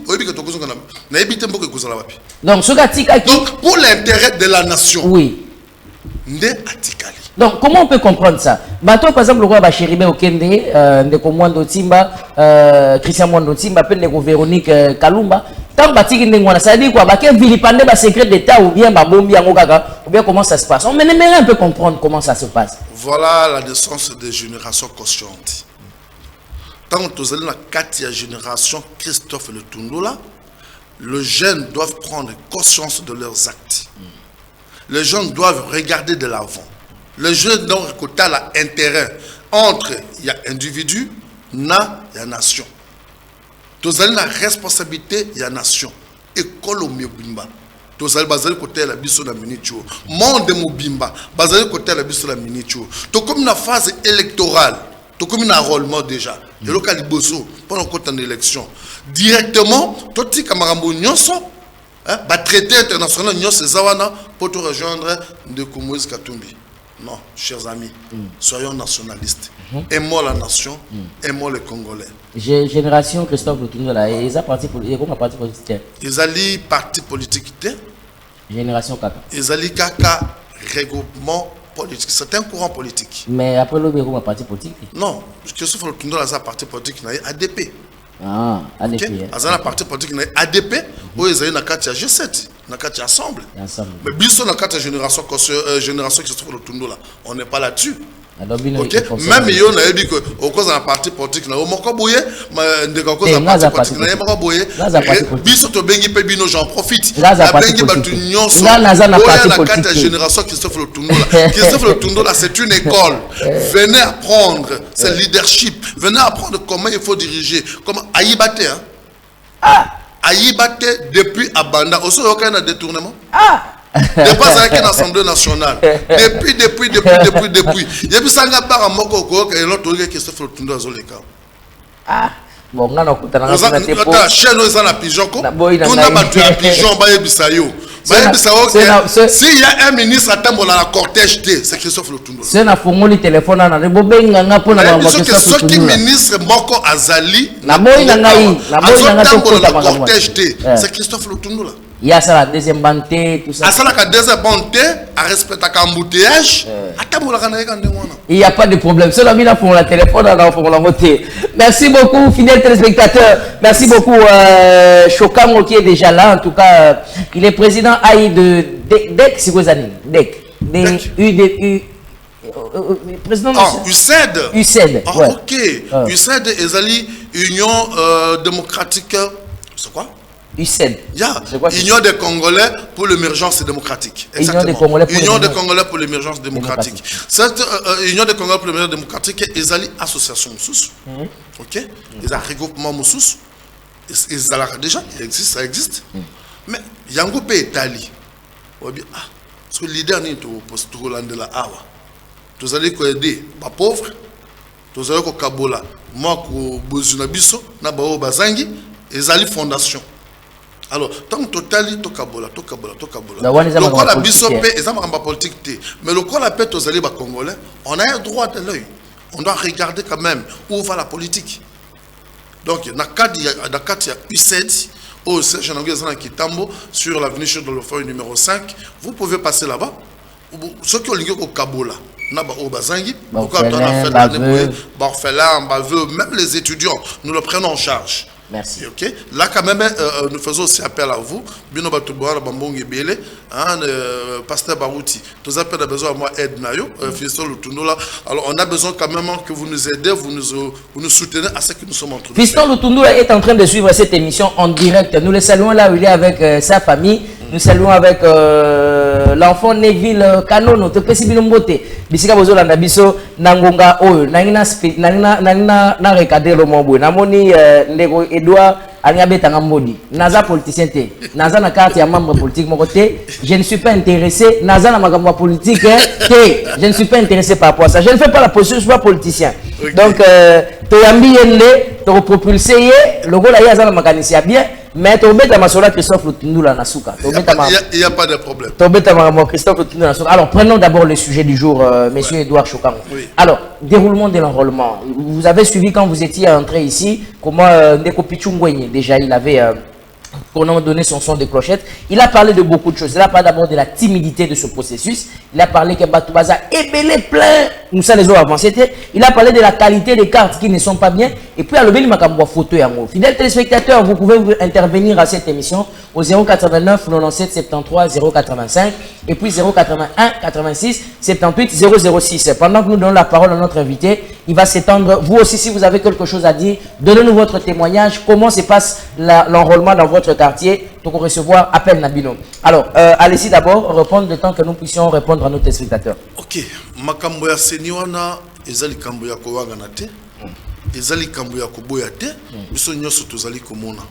donc, pour l'intérêt de la nation. Oui. Donc, comment on peut comprendre ça? Bato, par exemple, le roi Bachiribé Okende, Ndeko Mwando Timba, Christian Mwando Timba, Ndeko Véronique Kalumba, tant batiki Ndengwana, ça veut dire quoi? Baké vilipande ba secret d'État ou bien Babombi Angokaka, ou bien comment ça se passe? On aimerait un peu comprendre comment ça se passe. Voilà la naissance des générations conscientes. Tant que vous allez dans la 4e génération Christophe Lutundu là, les jeunes doivent prendre conscience de leurs actes. Les jeunes doivent regarder de l'avant. Les jeunes doivent écouter l'intérêt entre il y a individu, il y a nation. Vous avez la responsabilité, il y a nation. École au Mibimba. Vous avez le côté de la biso na minicho. Monde Mobimba. Vous avez le côté de la biso na minicho. Donc comme une phase électorale, tu comme un enrôlement déjà. Et le cas du bosso, pendant qu'on est en élection, directement, toi, tu Kamarambo Nyonso, traité international Nyonso Zawana pour te rejoindre de Moïse Katumbi. Non, chers amis, soyons nationalistes. Aimons la nation, aimons les Congolais. Génération Christophe Lutundula là, ils ont parti politique. Ils allaient parti politique. Génération Kaka. Ils allaient Kaka regroupement politique. C'est un courant politique. Mais après le bureau, parti politique. Non, Christophe Lutundula là, parti politique, ADP. Ah, ADP. Ils ont parti politique, ADP, où ils allaient dans la G7. Dans la Ensemble. Mais biso dans la génération qui se trouve au Tundo là, on n'est pas là-dessus. Okay? Même si on a dit que au cause d'un parti politique, on a boyé, mais au cause d'un parti politique, on a boyé. Biso to bengi pe bino, j'en profite. La bengi batu nyonso. La génération Christophe Le Tundo là. Christophe Le Tundo là, c'est une école. Venez apprendre, c'est leadership. Venez apprendre comment il faut diriger, comment aïbate hein. Ah. Aïbate depuis Abanda, aussi aucun détournement. Ah! Depuis l'Assemblée nationale. Depuis. Il y a plus de par Moko et l'autre Christophe Lutundula Zoleka. Ah! Bon, on a un chien, nous avons un pigeon. On a battu un pigeon, s'il y a un ministre à temps la cortège, c'est Christophe Lutundula. C'est un fongoli téléphone. Ce qui ministre Moko Azali, c'est Christophe Lutundula. Il y a ça la deuxième banté, tout ça. La deuxième banté, à respecter l'embouteillage, il n'y a pas de problème. Ceux qui ont la téléphone, on la voter. Merci beaucoup, fidèles téléspectateurs. Merci beaucoup, Chokamo qui est déjà là. En tout cas, il est président AI de DEC, c'est quoi ça? DEC. Président UCED. UCED. Ok. UCED est Union démocratique. C'est quoi? UCED. Union des Congolais pour l'émergence démocratique. Exactement. Union des Congolais pour l'émergence démocratique. Cette Union des Congolais pour l'émergence démocratique, ils ont association Moussous. Ok. Ils ont regroupement Moussous. Ils ont déjà, ça existe. Mais Yango Pe Italie. Parce que le leader n'est pas pour la Awa. Vous allez aider les pauvres. Vous allez Kabola. Moi, Bozunabiso, Nabao Bazangi, ils ont fondation. Alors, tant que total, to kabola. Le quoi la bisopé, ils ont un politique. Mais le quoi la paix aux alliés congolais, on a un droit de l'œil. On doit regarder quand même où va la politique. Donc, il y a UCED, au Serge Kitambo, sur l'avenue de l'Offre numéro 5. Vous pouvez passer là-bas. Ceux qui ont lié au Kabola, même les étudiants, nous le prenons en charge. Merci. Okay. Là, quand même, nous faisons aussi appel à vous. Bino Batouboara, Bambongi Bele, Pasteur Barouti. Tous appels à besoin de moi, aide Nayo, Fiston Lutundula. Alors, on a besoin quand même que vous nous aidez, vous nous soutenez à ce que nous sommes en train de faire. Fiston Lutundula est en train de suivre cette émission en direct. Nous le saluons là où il est avec sa famille. Nous saluons avec l'enfant Neville Kanono, te pesi bilombote. Bisika bozo landa biso nangonga oyo. Nangina rekade lo mombo. Namoni ndeko Edouard Aliabeta Ngambodi. Naza politicien te. Naza na carte ya membre politique mon côté. Je ne suis pas intéressé. Naza na makambo politique te. Je ne suis pas intéressé par rapport à ça. Je ne fais pas la position, je suis pas politicien. Okay. Donc to yambi yende, to propulser le rôle là yaza na makanisia bien. Mais tu as ma Christophe Lutundula Nasuka. Il n'y a pas de problème. Christophe Lutundula Nasuka. Alors, prenons d'abord le sujet du jour, monsieur Edouard Chokamo. Oui. Alors, déroulement de l'enrôlement. Vous avez suivi quand vous étiez entré ici, comment Ndeko Pichungwenye, déjà, il avait donné son son de clochette. Il a parlé de beaucoup de choses. Il a parlé d'abord de la timidité de ce processus. Il a parlé que Batoubaza est belé plein. Nous ça les autres avancés. Il a parlé de la qualité des cartes qui ne sont pas bien. Et puis, à le bel photo et amour. Fidèles téléspectateurs, vous pouvez intervenir à cette émission au 089 97 73 085 et puis 081 86 78 006. Pendant que nous donnons la parole à notre invité, il va s'étendre. Vous aussi, si vous avez quelque chose à dire, donnez-nous votre témoignage. Comment se passe l'enrôlement dans votre quartier pour recevoir appel Nabino. Alors, allez-y d'abord répondre le temps que nous puissions répondre à nos téléspectateurs. Ok. Makambo ya seniwana ezali kambo ya kowagana te. Ezali kambo ya koboya te. Biso nyoso tozali komona.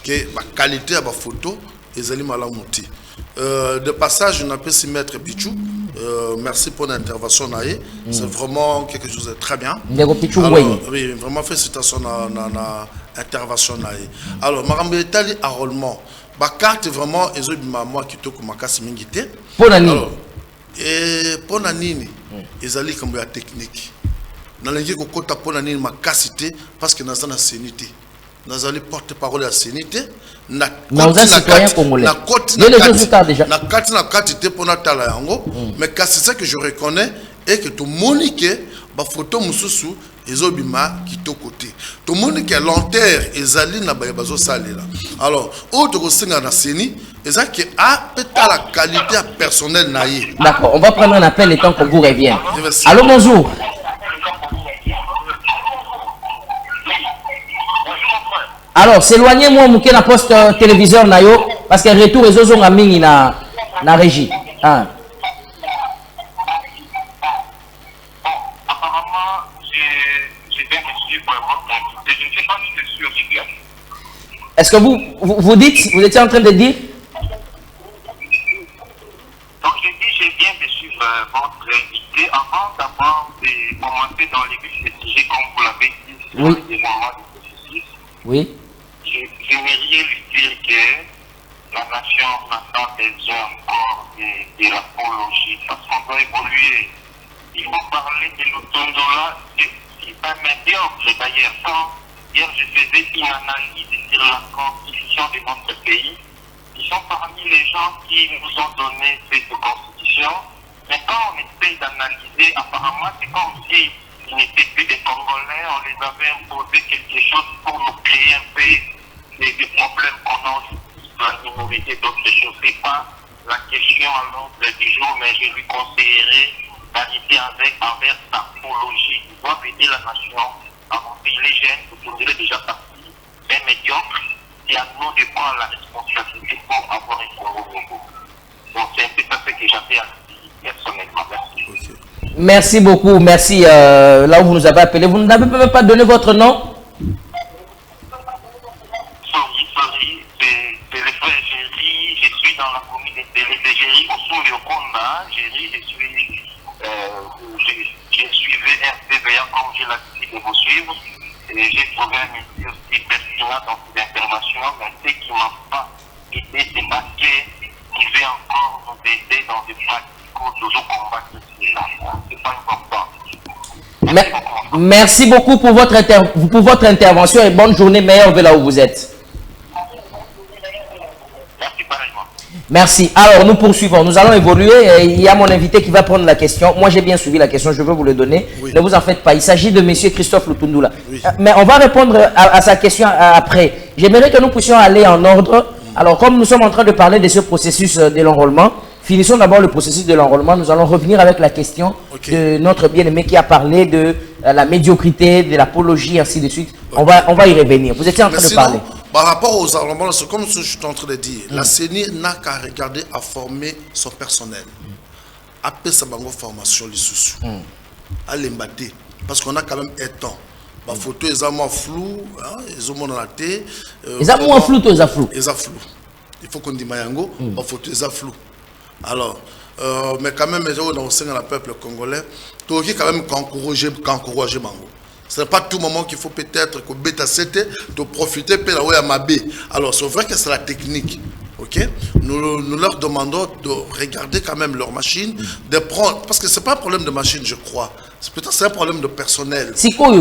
Que la qualité de la photo ezali malamu te. De passage, on appelle si mettre Pichou, merci pour l'intervention. C'est vraiment quelque chose de très bien. Alors, oui, vraiment félicitations à l'intervention. Alors, Marambe Etali enrôlement. Ma carte vraiment, ils ont moi qui te comme casse mingité. Pour la nuit. Et pour la nuit, ils allaient comme la technique. Dans les gens qui ont pour la nuit, ma cassité parce que nous avons la sénité. Nous allons porte-parole à la sénité. Nous sommes citoyens congolais. Na carte pour Natala yango, mais c'est ça que je reconnais et que tout le monde qui ba photo mususu ezobima qui to côté. Tout le monde qui est l'enterre ezali na ba bazo salela. Alors, autre que singa na seni, eza qui a peut-être la qualité personnelle naïe. D'accord, on va prendre un appel et tant qu'on vous revient. Allô, bonjour. Alors, s'éloignez-moi, mouké la poste téléviseur nayo, parce que retour les autres ont mis na régie. Ah. Apparemment, j'ai bien reçu votre invité. Je ne sais pas si je suis aussi bien. Est-ce que vous dites, vous étiez en train de dire? Donc, j'ai dit, j'ai bien reçu votre invité avant d'avoir commenté dans les sujets, comme vous l'avez dit, sur oui. les moments de processus. Oui. Je n'ai rien lui dire que la nation n'a pas besoin encore de l'apologie, parce qu'on doit évoluer. Il faut parler de l'Otondola, c'est pas médiocre d'ailleurs. Hier, je faisais une analyse sur la constitution de notre pays. Ils sont parmi les gens qui nous ont donné cette constitution. Mais quand on essaie d'analyser, apparemment, c'est comme si ils n'étaient plus des Congolais, on les avait imposé quelque chose pour nous créer un peu des problèmes qu'on a dans la minorité, d'autres choses. Ce n'est pas la question à l'ordre du jour, mais je lui conseillerais d'arrêter envers sa apologie. Il doit aider la nation à monter les jeunes, vous est déjà parti, mais médiocre, et à nous de prendre la responsabilité pour avoir un Congo nouveau. Donc c'est un peu ça que j'avais à dire personnellement. Merci. Merci beaucoup, merci. Là où vous nous avez appelé, vous n'avez même pas donné votre nom? Sorry, c'est le frère Géry, je suis dans la communauté de Géry, au sous le Conda, Géry, je suivais RTVA comme j'ai l'habitude de vous suivre, et j'ai trouvé un métier aussi pertinent dans ces interventions, mais ce qui ne m'a pas aidé, c'est parce qu'il veut encore nous aider dans des pratiques où toujours combattre cela. C'est pas important. Merci beaucoup pour votre intervention et bonne journée meilleure de là où vous êtes. Merci pareillement. Merci. Alors, nous poursuivons. Nous allons évoluer. Il y a mon invité qui va prendre la question. Moi, j'ai bien suivi la question. Je veux vous le donner. Oui. Ne vous en faites pas. Il s'agit de M. Christophe Lutundula. Oui. Mais on va répondre à sa question après. J'aimerais que nous puissions aller en ordre. Alors, comme nous sommes en train de parler de ce processus de l'enrôlement, finissons d'abord le processus de l'enrôlement. Nous allons revenir avec la question de notre bien-aimé qui a parlé de la médiocrité, de l'apologie, ainsi de suite. On va y revenir. Vous étiez en train de parler. Par rapport aux enrôlements, c'est comme ce que je suis en train de dire. La CENI n'a qu'à regarder à former son personnel. Après sa formation, les sous à l'embatter. Parce qu'on a quand même un temps. La photo est moins floue, ils ont la tête. Ils ont moins flou, ils ont flou. Ils ont flou. Il faut qu'on dise Mayango, la photo est flou. Alors, mais quand même, dans le peuple congolais, tu as quand même encourager Mango. Ce n'est pas tout moment qu'il faut peut-être que bêta de profiter de la à Mabé. Alors, c'est vrai que c'est la technique. Ok, nous leur demandons de regarder quand même leur machine, de prendre, parce que ce n'est pas un problème de machine, je crois. Peut-être c'est un problème de personnel. C'est quoi,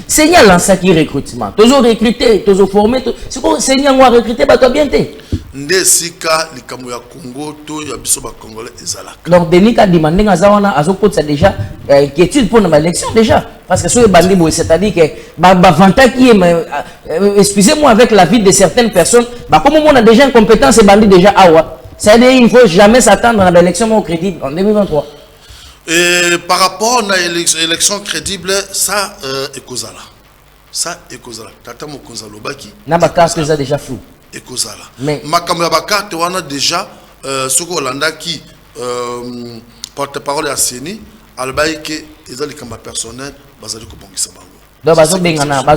c'est y a lancé qui recrutement. Toujours recruté, toujours formé. C'est quoi, c'est y a recruté, bah toi bien t'es. Ndesika likamu ya Congo to ya biso ba Congolais ezalaka. Donc Denis a demandé à Zawana à Zoko ça déjà inquiétude pour notre élection déjà parce que sur les bandits c'est-à-dire que bah vanta qui est excusez-moi avec la vie de certaines personnes bah comme on a déjà une compétence et bandits déjà awa c'est-à-dire il ne faut jamais s'attendre à l'élection au crédit en 2023. Et par rapport à l'élection crédible ça ekozala. Ça ekozala. Tata mokonza lobaki. Na ba carte déjà flou. Mais makambo ya bakarte wana déjà soko Hollanda qui porte-parole à Seni albaï que ezali kamba personnel bazali ko bongisa bango. Donc bazo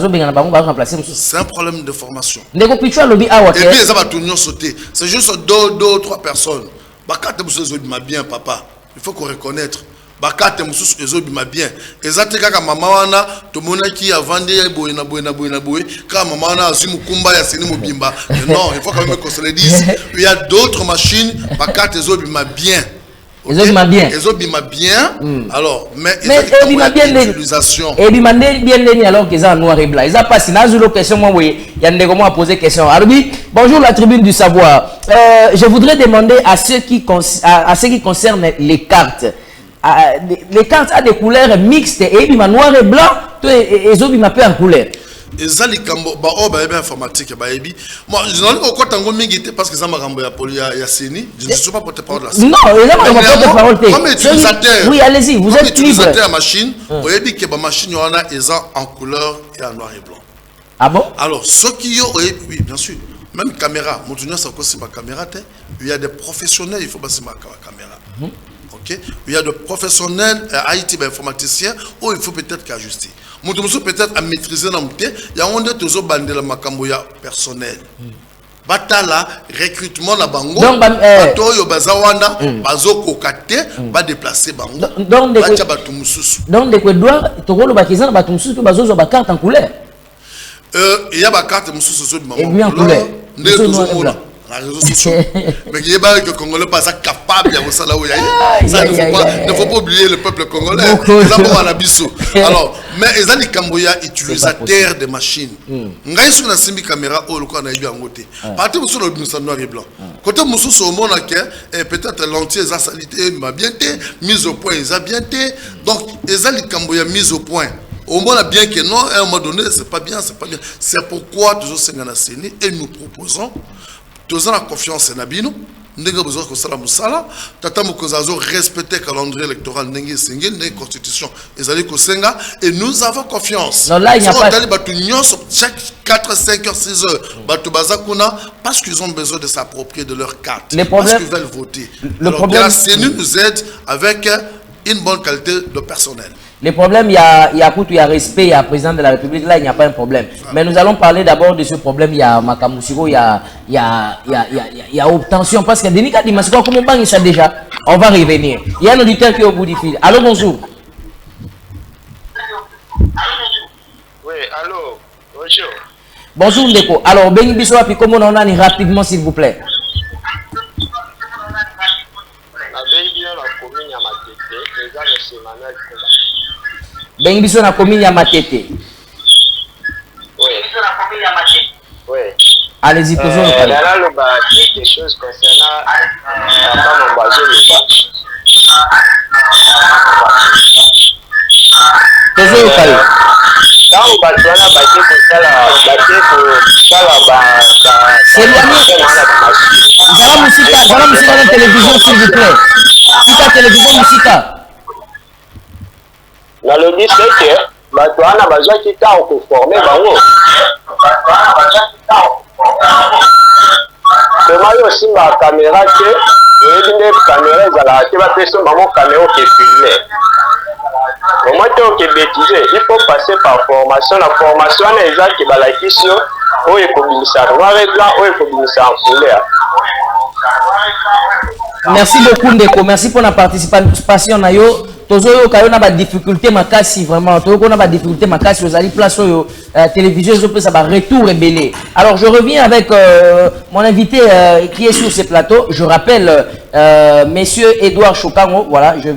bengana bango ba remplacer. C'est un problème de formation. Ndeko pichwa lobi awa ke. Et puis ça va tout sauter. C'est juste deux ou trois personnes. Bakarte buso zo bien papa. il faut qu'on reconnaître. Bakate mususu ezobima bien. Ezate kaka mama wana tomona ki avande boye na boye kaka mama wana azimu kumba ya seni mobimba. Non, il faut quand même qu'on se le dise. Il y a d'autres machines bakate ezobima bien. Ezobima bien. Ezobima bien. Alors, mais ezobima bien l'utilisation. Ezobima bien alors qu'ils ont noir et blanc. Ils ont pas si nazulo question moi oui, il y a des comment poser question. Alors bonjour la tribune du savoir. Je voudrais demander à ceux qui concernent les cartes. Les cartes ont des couleurs mixtes et il noir et blanc, et ils peu en couleur. Et ça, les cambo, informatique, moi, je n'en ai pas tant que parce que ça m'a renvoyé à Séni. Je ne suis pas porte-parole de la Séni. Non, ils n'ont pas porte-parole. Comme utilisateur, oui, allez-y, vous êtes utilisateur machine, vous avez dit que la machine est en couleur et en noir et blanc. Ah bon? Alors, ceux qui ont, oui, bien sûr, même caméra, mon tunnel, c'est ma caméra, il y a des professionnels, il faut passer ma caméra. Okay. Il y a des professionnels IT informaticiens où il faut peut-être qu'ajuster. Mon peut-être à maîtriser il y a un des bandé la makamboya personnel. Batala recrutement na bango. Donc batoyo bazawanda bazo kokate ba déplacer bango. Donc de quoi doit tokolo bakizana batumususu bazo zo ba carte en couleur. Il y a ba carte mususu zo en couleur. Les réseaux sociaux. Mais il y a que les Congolais pas capable de ça là où il y a. Ça ne faut pas oublier le peuple congolais. Alors, mais ils ont des Camboya utilisateurs de machines. Ngai sur na simbi caméra au local na ibi angoté. Parti sur le noir et blanc. Côté musu so mona que peut-être l'entier sa salité m'a bien été mise au point, ils a bien été. Donc ils ont des Camboya mise au point. Au moins bien que non, à un moment donné, c'est pas bien, c'est pas bien. C'est pourquoi toujours Sengana Séni et nous proposons tous la confiance en Nabino, nous avons besoin que ça musala, respecter le calendrier électoral, la constitution, et nous avons confiance. Non, là, il n'y a pas chaque 4, 5 heures, 6 heures, parce qu'ils ont besoin de s'approprier de leur carte, parce qu'ils veulent voter. Le problème, la CENI nous aide avec une bonne qualité de personnel. Le problème, il y a respect, il y a président de la République, là il n'y a pas un problème. Mais nous allons parler d'abord de ce problème, il y a Makamusiko, il y a obtention, parce que Denika dit, comment il ça déjà? On va revenir. Il y a un auditeur qui est au bout du fil. Allô, bonjour. Oui, allô, bonjour. Bonjour, Ndeko. Alors, Bengi Bissoa, puis comment on a rapidement, s'il vous plaît? Ben biso na commune ya Matete. Oui. Oui. Allez-y, posons le là, quelque chose concernant mon bazou. Posons le palais. Quand on va faire la bâtée pour ça, c'est la musique de télévision, s'il vous plaît. Sika télévision musique. Na le dit c'est que bato wana bazwa kita ko former bango Demain aussi ma caméra que une caméra ezala te ba peso bango caméra qui filmer. Au moins tu es bêtisé, il faut passer par formation. La formation est exacte qui va la question où il faut binisa noir et blanc, où il faut binisa en couleur. Merci beaucoup Ndeko, merci pour la participation na yo. Tozoyo kayo na ba difficulté makasi vraiment. Tozo na ba difficulté makasi aux ali place yo télévision zo peut ça ba retour rebellé. Alors je reviens avec mon invité qui est sur ce plateau. Je rappelle monsieur Edouard Chokango. Voilà, je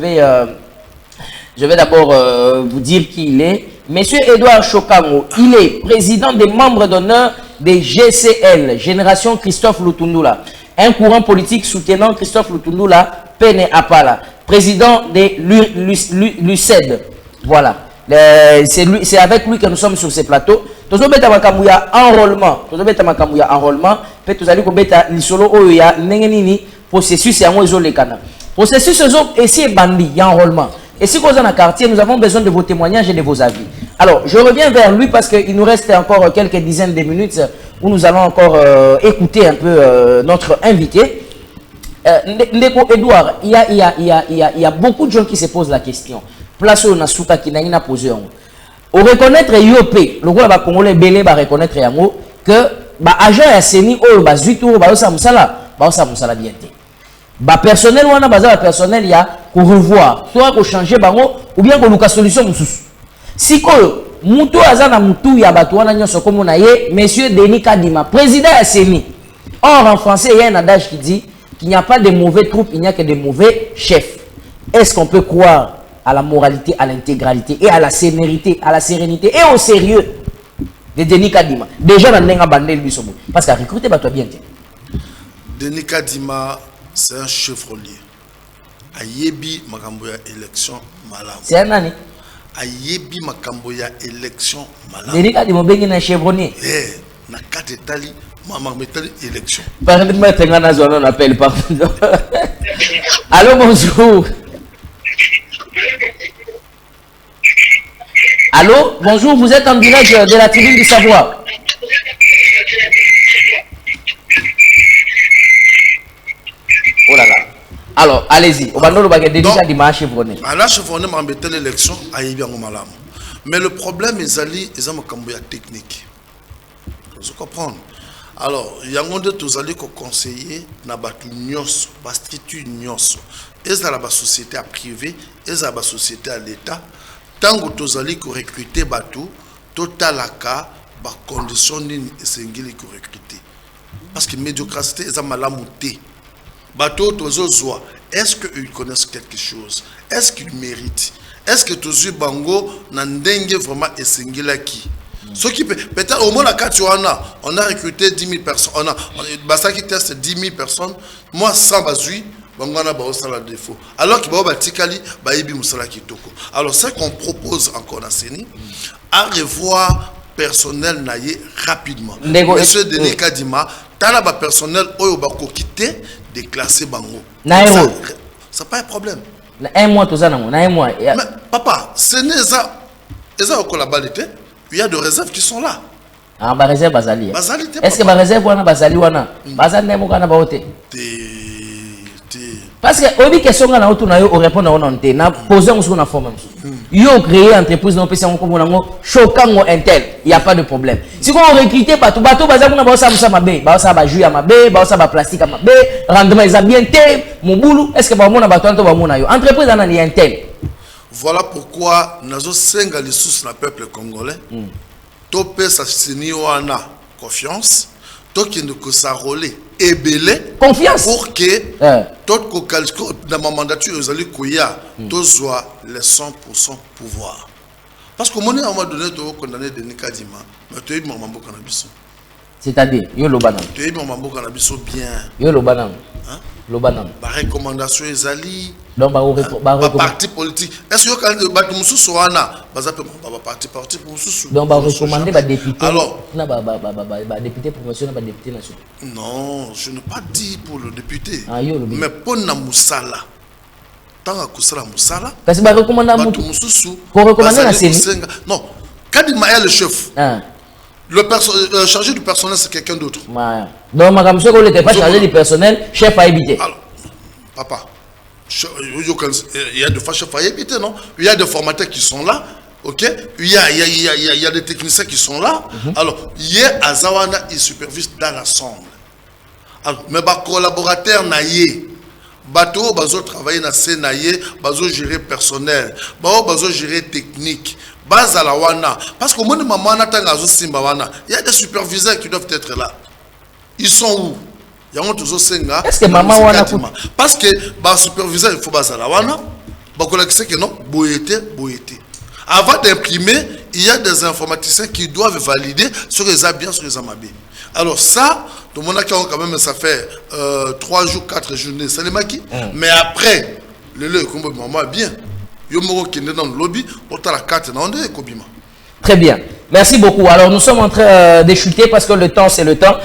vais d'abord vous dire qui il est. Monsieur Edouard Chokango, il est président des membres d'honneur des GCL, Génération Christophe Lutundula. Un courant politique soutenant Christophe Lutundula, Pene Apala, président des l'UCED. Voilà. C'est avec lui que nous sommes sur ce plateau. Nous avons enrôlement. Nous avons enrôlement. Peut-être que nous avons l'isolo oya nengenini processus et en lekana. Processus est bandit, il y a enrôlement. Et si vous êtes dans le quartier, nous avons besoin de vos témoignages et de vos avis. Alors, je reviens vers lui parce qu'il nous reste encore quelques dizaines de minutes où nous allons encore écouter un peu notre invité. Ndeko Edouard, il y a beaucoup de gens qui se posent la question. Place où on a souka qui n'a posé. On reconnaître IOP, le groupe congolais belé va reconnaître yango que agent ya seni o bazuitu ba osa musala bien. Personnel wana baza personnel ya pour revoir, soit pour changer bango ou bien pour nous solution si ko mutu azana mutu ya bato wana nyoso comme na ye monsieur Denis Kadima président ya CENI. Or en français il y a un adage qui dit qu'il n'y a pas de mauvais troupes, il n'y a que de mauvais chefs. Est-ce qu'on peut croire à la moralité, à l'intégralité et à la sérénité et au sérieux de Denis Kadima? Déjà dans nenga bandel bisomo parce qu'à recruter bato bien. Denis Kadima c'est un chevrolier. Ayebi makambo ya élection malam. C'est un année. Ayebi makambo ya élection malam. Denis Kadima bengi na chevronnier. Eh, na kate tali maman metali élection. Permettez-moi de tenir zone on appelle pardon. Allô bonjour. Allô bonjour, vous êtes en direct de la tribune du savoir. Oh là là. Alors, allez-y. On va nous le déjà dimanche chevronné. À la chevronné, m'a metté l'élection à Yébia Malam. Mais le problème est ali, ils ont un technique. Vous comprenez? Alors, il y a un monde tous allés conseiller na batu nyos, bastritu nyos. Est dans la société privée, est dans la société à l'État. Tant que tous allés recruter batu, total aka, ba condition ni sengili ko recruter. Parce que médiocrité est malamuté. Bateau tozozoa, est-ce qu'ils connaissent quelque chose? Est-ce qu'ils méritent? Est-ce que tous bango n'andenge vraiment esengila qui? Ce qui peut peut-être au moins la carte on a recruté 10 000 personnes. On a basta qui teste 10 000 personnes. Moi 100 bazui, bango na ba osala défaut. Alors que ba batikali ba yebi musala kitoko. Alors ce qu'on propose encore à CENI, à revoir personnel naïe rapidement. Monsieur Denis Kadima, tala ba personnel oyo ba ko quitter déclasser bango. Naïro. Ça pas un problème. Un mois tout ça non, un mois. Mais papa, ce n'est ça. Eza ko la balité. Il y a des réserves qui sont là. Ah ba réserve bazali. Bazalité. Est-ce que ba réserve wana bazali wana? Bazali nemo kana ba hote. Parce que obi question na otu na yo o répondre on onte na poser on sur na forme. Yo créer entreprise non pesa on comme nango chokango intel, il y a pas de problème. Si on recruter bato bazali na ba sa mabe, ba sa ba jus ya mabe, ba sa ba plastique ya mabe, rendement ils a bien té, mobulu, est-ce que ba mona bato to ba mona yo entreprise na ni intel. Voilà pourquoi nous avons les sources du peuple congolais. Topé sa wana confiance. Toki ne que sa rôle est belé. Confiance. Pour que tout dans ma mandature vous allez koya tozoa les 100% pouvoir. Parce que mon à un moment donné tu condamné Denis Kadima, mais tu es mambo cannabis. C'est-à-dire yo lobanam. Tu es mambo cannabis bien. Yo lobanam. Hein? Lobanam. Ba recommandation ezali. Donc ba parti politique. Est-ce que quand ba mususu wana bazape ba parti mususu. Donc ba recommander ba député. Alors na ba député promotion na ba député national. Non, je n'ai pas dit pour le député. Ah, yo, mais pour na musala. Tant à kusala musala. Parce que ba recommander mususu. Pour recommander la CENI. Non, Kadima est le chef. Ah. Le chargé du personnel, c'est quelqu'un d'autre. Donc, madame, si vous n'êtes pas chargé du personnel, chef à habiter. Alors, papa, il y a des chefs à habiter, non? Il y a des formateurs qui sont là, ok? Il y a des techniciens qui sont là. Alors, hier, Azawana, il supervise dans l'ensemble. Alors, mais les collaborateurs, bateau bazo travailler na senaye bazo gérer personnel bazo gérer technique bazala wana parce que mon maman natanga zo simba wana il y a des superviseurs qui doivent être là. Ils sont où? Yango tozo senga. Est-ce que maman wana parce que ba superviseur il faut bazala wana ba kolakise que non boyete. Avant d'imprimer, il y a des informaticiens qui doivent valider sur les bien sur les amabés. Alors ça, tout le monde a quand même ça fait 3 jours, 4 journées, c'est les maquis. Mais après, le combo maman bien. Yo moro qui est dans le lobby, pour la carte dans le kobima. Très bien. Merci beaucoup. Alors nous sommes en train de chuter parce que le temps c'est le temps.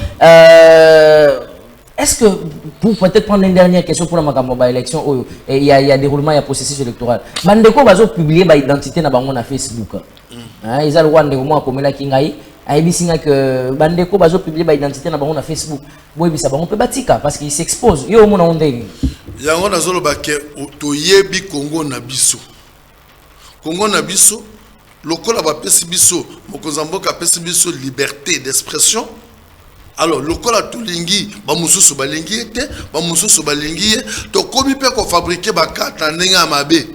Est-ce que vous pouvez peut-être prendre une dernière question pour la Makamboba élection? Il y a déroulement, il y a processus électoral. Bandeko va publier ba identité na bango na Facebook. Ils ont le droit de comment comme la kingai. Aïbisinga que Bandeko va publier ba identité na bango na Facebook. Boy bisa bango peut batika parce qu'il s'expose. Yo mona ondeni. Yango na zolo ba ke toyebi Congo na biso. Congo na biso lokola ba pesi biso mokonzamboka pesi biso liberté d'expression. Alors, le col a tout lingi, bamususu balingi était, bamususu balingi, to komi pe ko fabriquer ba carte en nenga mabe.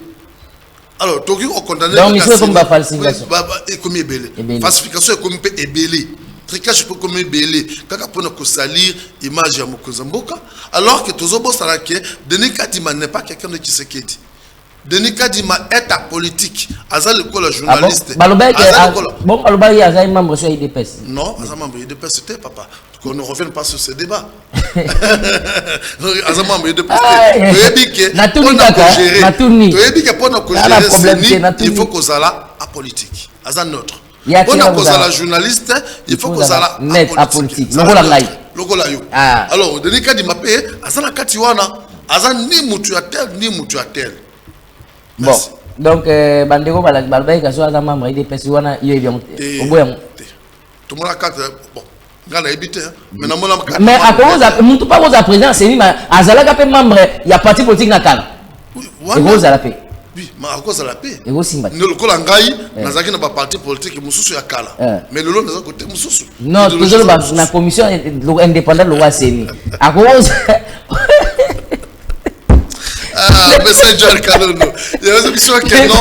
Alors, to ki ko condamner. Donc, monsieur comme ba falsification. Et comme ebele. Falsification est comme pe ebele. Tricage peut comme ebele. Kaka pona ko salir image ya mokozamboka. Alors que tozo bosala ke Denis Kadima n'est pas quelqu'un de Tshisekedi. Denis Kadima est un politique. Azal le col journaliste. Bon, Balobé Azal membre sur IDPS. Non, Azal membre IDPS c'était papa. Qu'on ne revienne pas sur ce débat. Azal membre IDPS. Il faut qu'on soit là à politique. Azal neutre. On a causé la journaliste, il faut qu'on soit là à politique. Alors, Denis Kadima paye, Azal la Katiwana, Azal ni mutu à tel, ni mutu à tel. Bon, donc, Bandego Balbay, qui soit membre de PSUANA, il est au bout. Tout le monde a carte. Bon, mais à cause de pas vos président, c'est lui, Azala qui est membre, il y a parti politique dans le cadre. Et vous à la paix. Oui, mais à cause de la paix. Et vous Simba. Nous le Kolangaï, nous avons pas parti politique, Moussou à Kala. Mais le lot, nous avons côté Moussou. Non, toujours la commission indépendante de l'OACN. À cause. Mais c'est John Kalono. Il y a une émission qui est non.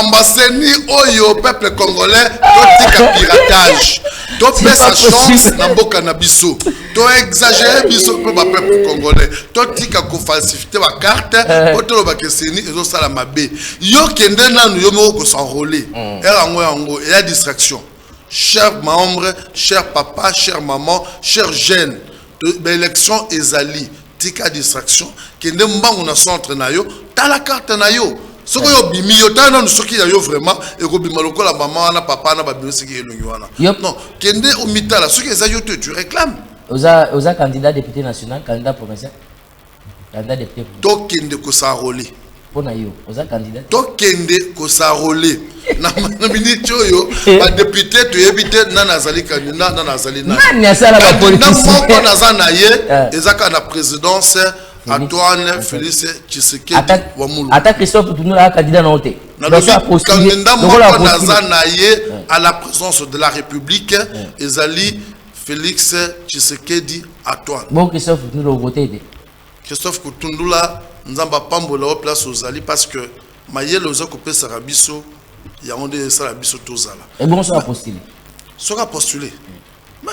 Ambassadeur au peuple congolais, tout est piratage. Tout fait sa chance dans le cannabis. Tout exagéré biso pour le peuple congolais. Tout dit qu'on falsifie la carte. Pour tout le monde qui s'est mis, ils ont ça la mabé. Yo qui est là, nous avons s'enrôler. Il y a distraction. Chers membres, chers papas, chers mamans, chers jeunes, l'élection est allée. Tika distraction qui ne mbango na centre na yo ta la carte na yo soko yo bimi yo ta na soki ya yo vraiment et ko bima lokola maman na papa na ba biosiki elongi wana non kende au mitala soki eza yo tu réclames oza candidat député national candidat provincial candidat député to kende ko s'enrôler pona yo oza candidat to kende ko s'enrôler na minute yo ba député to éviter na nazali candidat na nazali na nani asala ba politicien na naza na ye ezaka na présidence Antoine Félix Tshisekedi wa Mulu ata Christophe Tunula candidat na ote candidat naza na ye à la présence de la République ezali Félix Tshisekedi Antoine bon Christophe Tunula voté Christophe Kutundula nzamba pambola au place aux ali parce que mayele oza kopé sarabiso ya onde sarabiso tozala et bon ça postuler sera postulé mais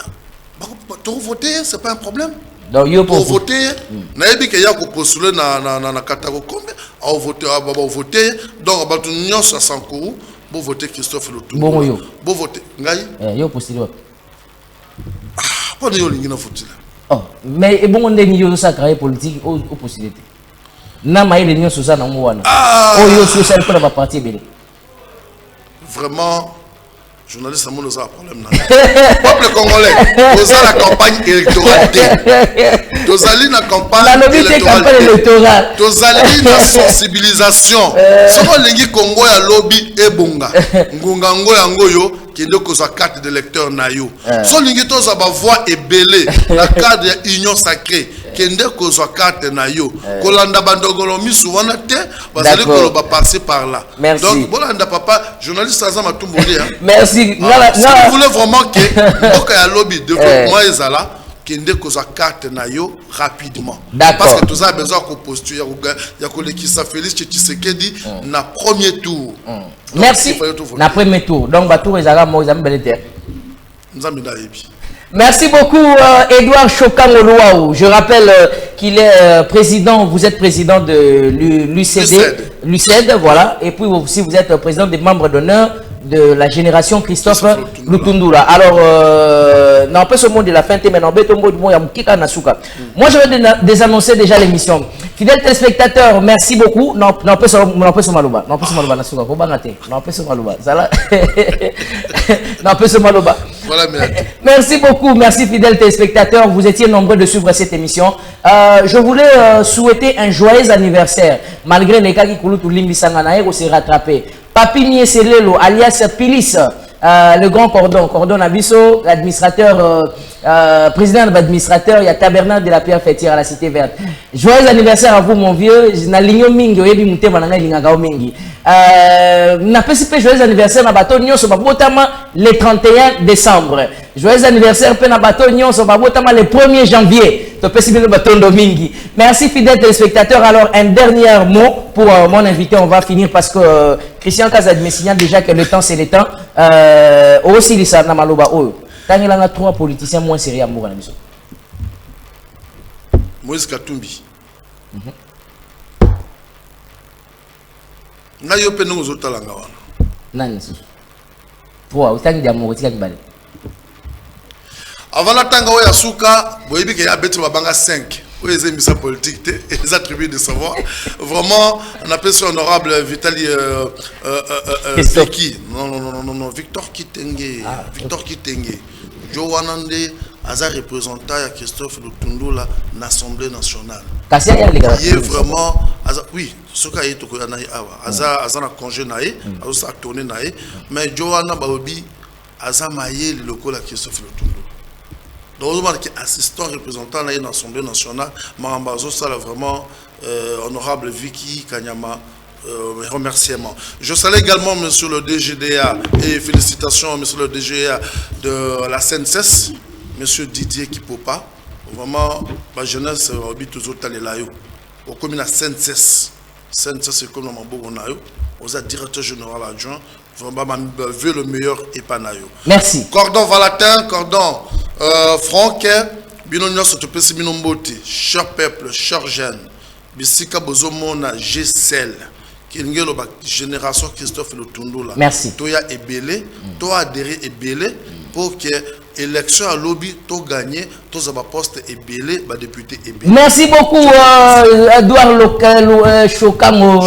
pour voter c'est pas un problème donc yo pour voter na yebi ke ya ko postuler na katako kombe au voter ba voter donc ba tunyo sa sankuru bo voter Christophe Lutundula bon yo bo voter ngai yo postuler ah pas de yo lingina voter oh mais et bon on est yo ça carrière politique au possibilité na maïle nyo sosa na mwana oh yo sosa pour la partie belé vraiment journaliste amono ça problème na peuple congolais osa la campagne électorale tozali na campagne électorale tozali na sensibilisation soko lingi Congo ya lobby ebonga ngunga ngo yango yo kende ko sa carte d'électeur na yo so lingi to za ba voix ebelé la carte ya union sacrée kende ko sa carte na yo kolanda bandogolo misu wana te bazali ko ba passer par là donc bolanda papa journaliste azama tumboli merci si vous voulez vraiment que boka ya lobby développement ezala kende ko sa carte na yo rapidement parce que tous a besoin ko postuler ya ko lekisa Félix Tshisekedi na premier tour. Merci. Na premier tour. Donc batou ezala mo ezam belete. Merci beaucoup Edouard Chokangoloaou. Je rappelle qu'il est président, vous êtes président de l'UCED, voilà. Et puis aussi vous êtes président des membres d'honneur de la génération Christophe Lutundula. Alors, non, pas ce mot de la fin, mais non, moi je vais désannoncer déjà l'émission. Fidèles téléspectateurs, merci beaucoup. Non, pas ce maloba. Non, pas ce maloba. Non, pas ce maloba. Non, pas ce maloba. Merci beaucoup, merci fidèles téléspectateurs. Vous étiez nombreux de suivre cette émission. Je voulais souhaiter un joyeux anniversaire. Malgré les cas qui coulent tout l'Imbisanganaï, on s'est rattrapé. Papi Mieselelo, alias Pilis, le grand cordon Abisso, l'administrateur président de l'administrateur, il y a Tabernacle de la Pierre Fêtière à la Cité Verte. Joyeux anniversaire à vous, mon vieux. Na ligno mingi, oyebi mute bananga lingaka mingi. Na pesipe joyeux anniversaire na bato nyonso babotama le 31 décembre. Joyeux anniversaire pe na bato nyonso babotama le 1er janvier. To pesipe no batondo mingi. Merci fidèles téléspectateurs. Alors un dernier mot pour mon invité, on va finir parce que Christian Kazadi me signale déjà que le temps c'est le temps. Aussi les na maloba oyo. Tant il y a 3 politiciens moins sérieux à Moura. Moïse Katumbi. Na yo pe nous autres langa wana. Nani sou. Pour autant de amour tika kibale. Avant la tanga oya suka, boyebi ke ya betu babanga 5. Oui, c'est une politique, les attributs de savoir. Vraiment, on appelle ça honorable Vitali Vicky. Non, Victor Kitenge. Victor Kitenge. Joanande, Aza représentant à Christophe Lutundu à l'Assemblée nationale. Il est vraiment, oui, ce qu'il y a, Aza a congé naé, Aza a tourné naé, mais Joanna Baobi, Aza maillé le local à Christophe Lutundu. Donc, on est assistant représentant à l'Assemblée nationale, Marambazo, ça vraiment honorable Vicky Kanyama. Remerciements. Je salue également monsieur le DGDA et félicitations monsieur le DGA de la CNSS, monsieur Didier Kipopa. Vraiment, ma jeunesse habite toujours à l'Elayo. Au commune à CNSS. CNSS c'est comme dans Bogonayo. Vous êtes directeur général adjoint. Vraiment, je veux le meilleur et pas nayo. Merci. Cordon Valatin, cordon Franck, Binonia Sotopesi Binomboti, cher peuple, cher jeune, Bissika Bozomona, Gcel. Génération Christophe Lutundu là. Merci. Toi est belé, toi adhéré est belé pour que l'élection à lobby toi gagné, toi à poste est belé, bah député est belé. Merci beaucoup Edouard Chokamo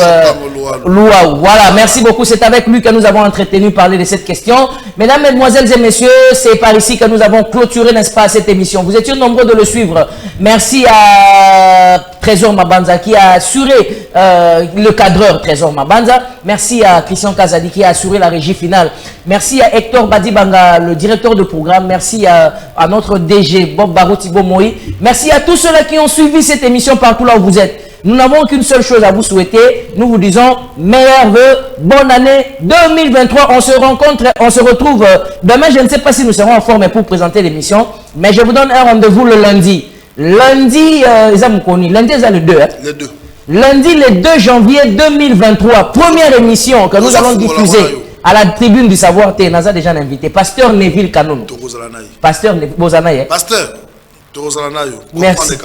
Loua. Voilà, merci beaucoup. C'est avec lui que nous avons entretenu parler de cette question. Mesdames, mesdemoiselles et messieurs, c'est par ici que nous avons clôturé, n'est-ce pas, cette émission. Vous étiez nombreux de le suivre. Merci à Trésor Mabanza qui a assuré le cadreur Trésor Mabanza. Merci à Christian Kazadi qui a assuré la régie finale. Merci à Hector Badibanga, le directeur de programme. Merci à notre DG Bob Barouti Bomoï. Merci à tous ceux-là qui ont suivi cette émission partout là où vous êtes. Nous n'avons qu'une seule chose à vous souhaiter. Nous vous disons meilleurs vœux, bonne année 2023. On se rencontre, on se retrouve demain. Je ne sais pas si nous serons en forme pour présenter l'émission, mais je vous donne un rendez-vous le lundi. Lundi, lundi, c'est le 2. Hein? Les 2. Lundi, le 2 janvier 2023. Première émission que nous allons diffuser à la tribune du savoir. Naza déjà invité. Pasteur Neville Kanon. Pasteur Bozanaï. Pasteur Torozalanaï. Merci.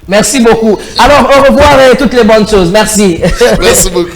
Merci beaucoup. Alors, au revoir et toutes les bonnes choses. Merci. Merci beaucoup.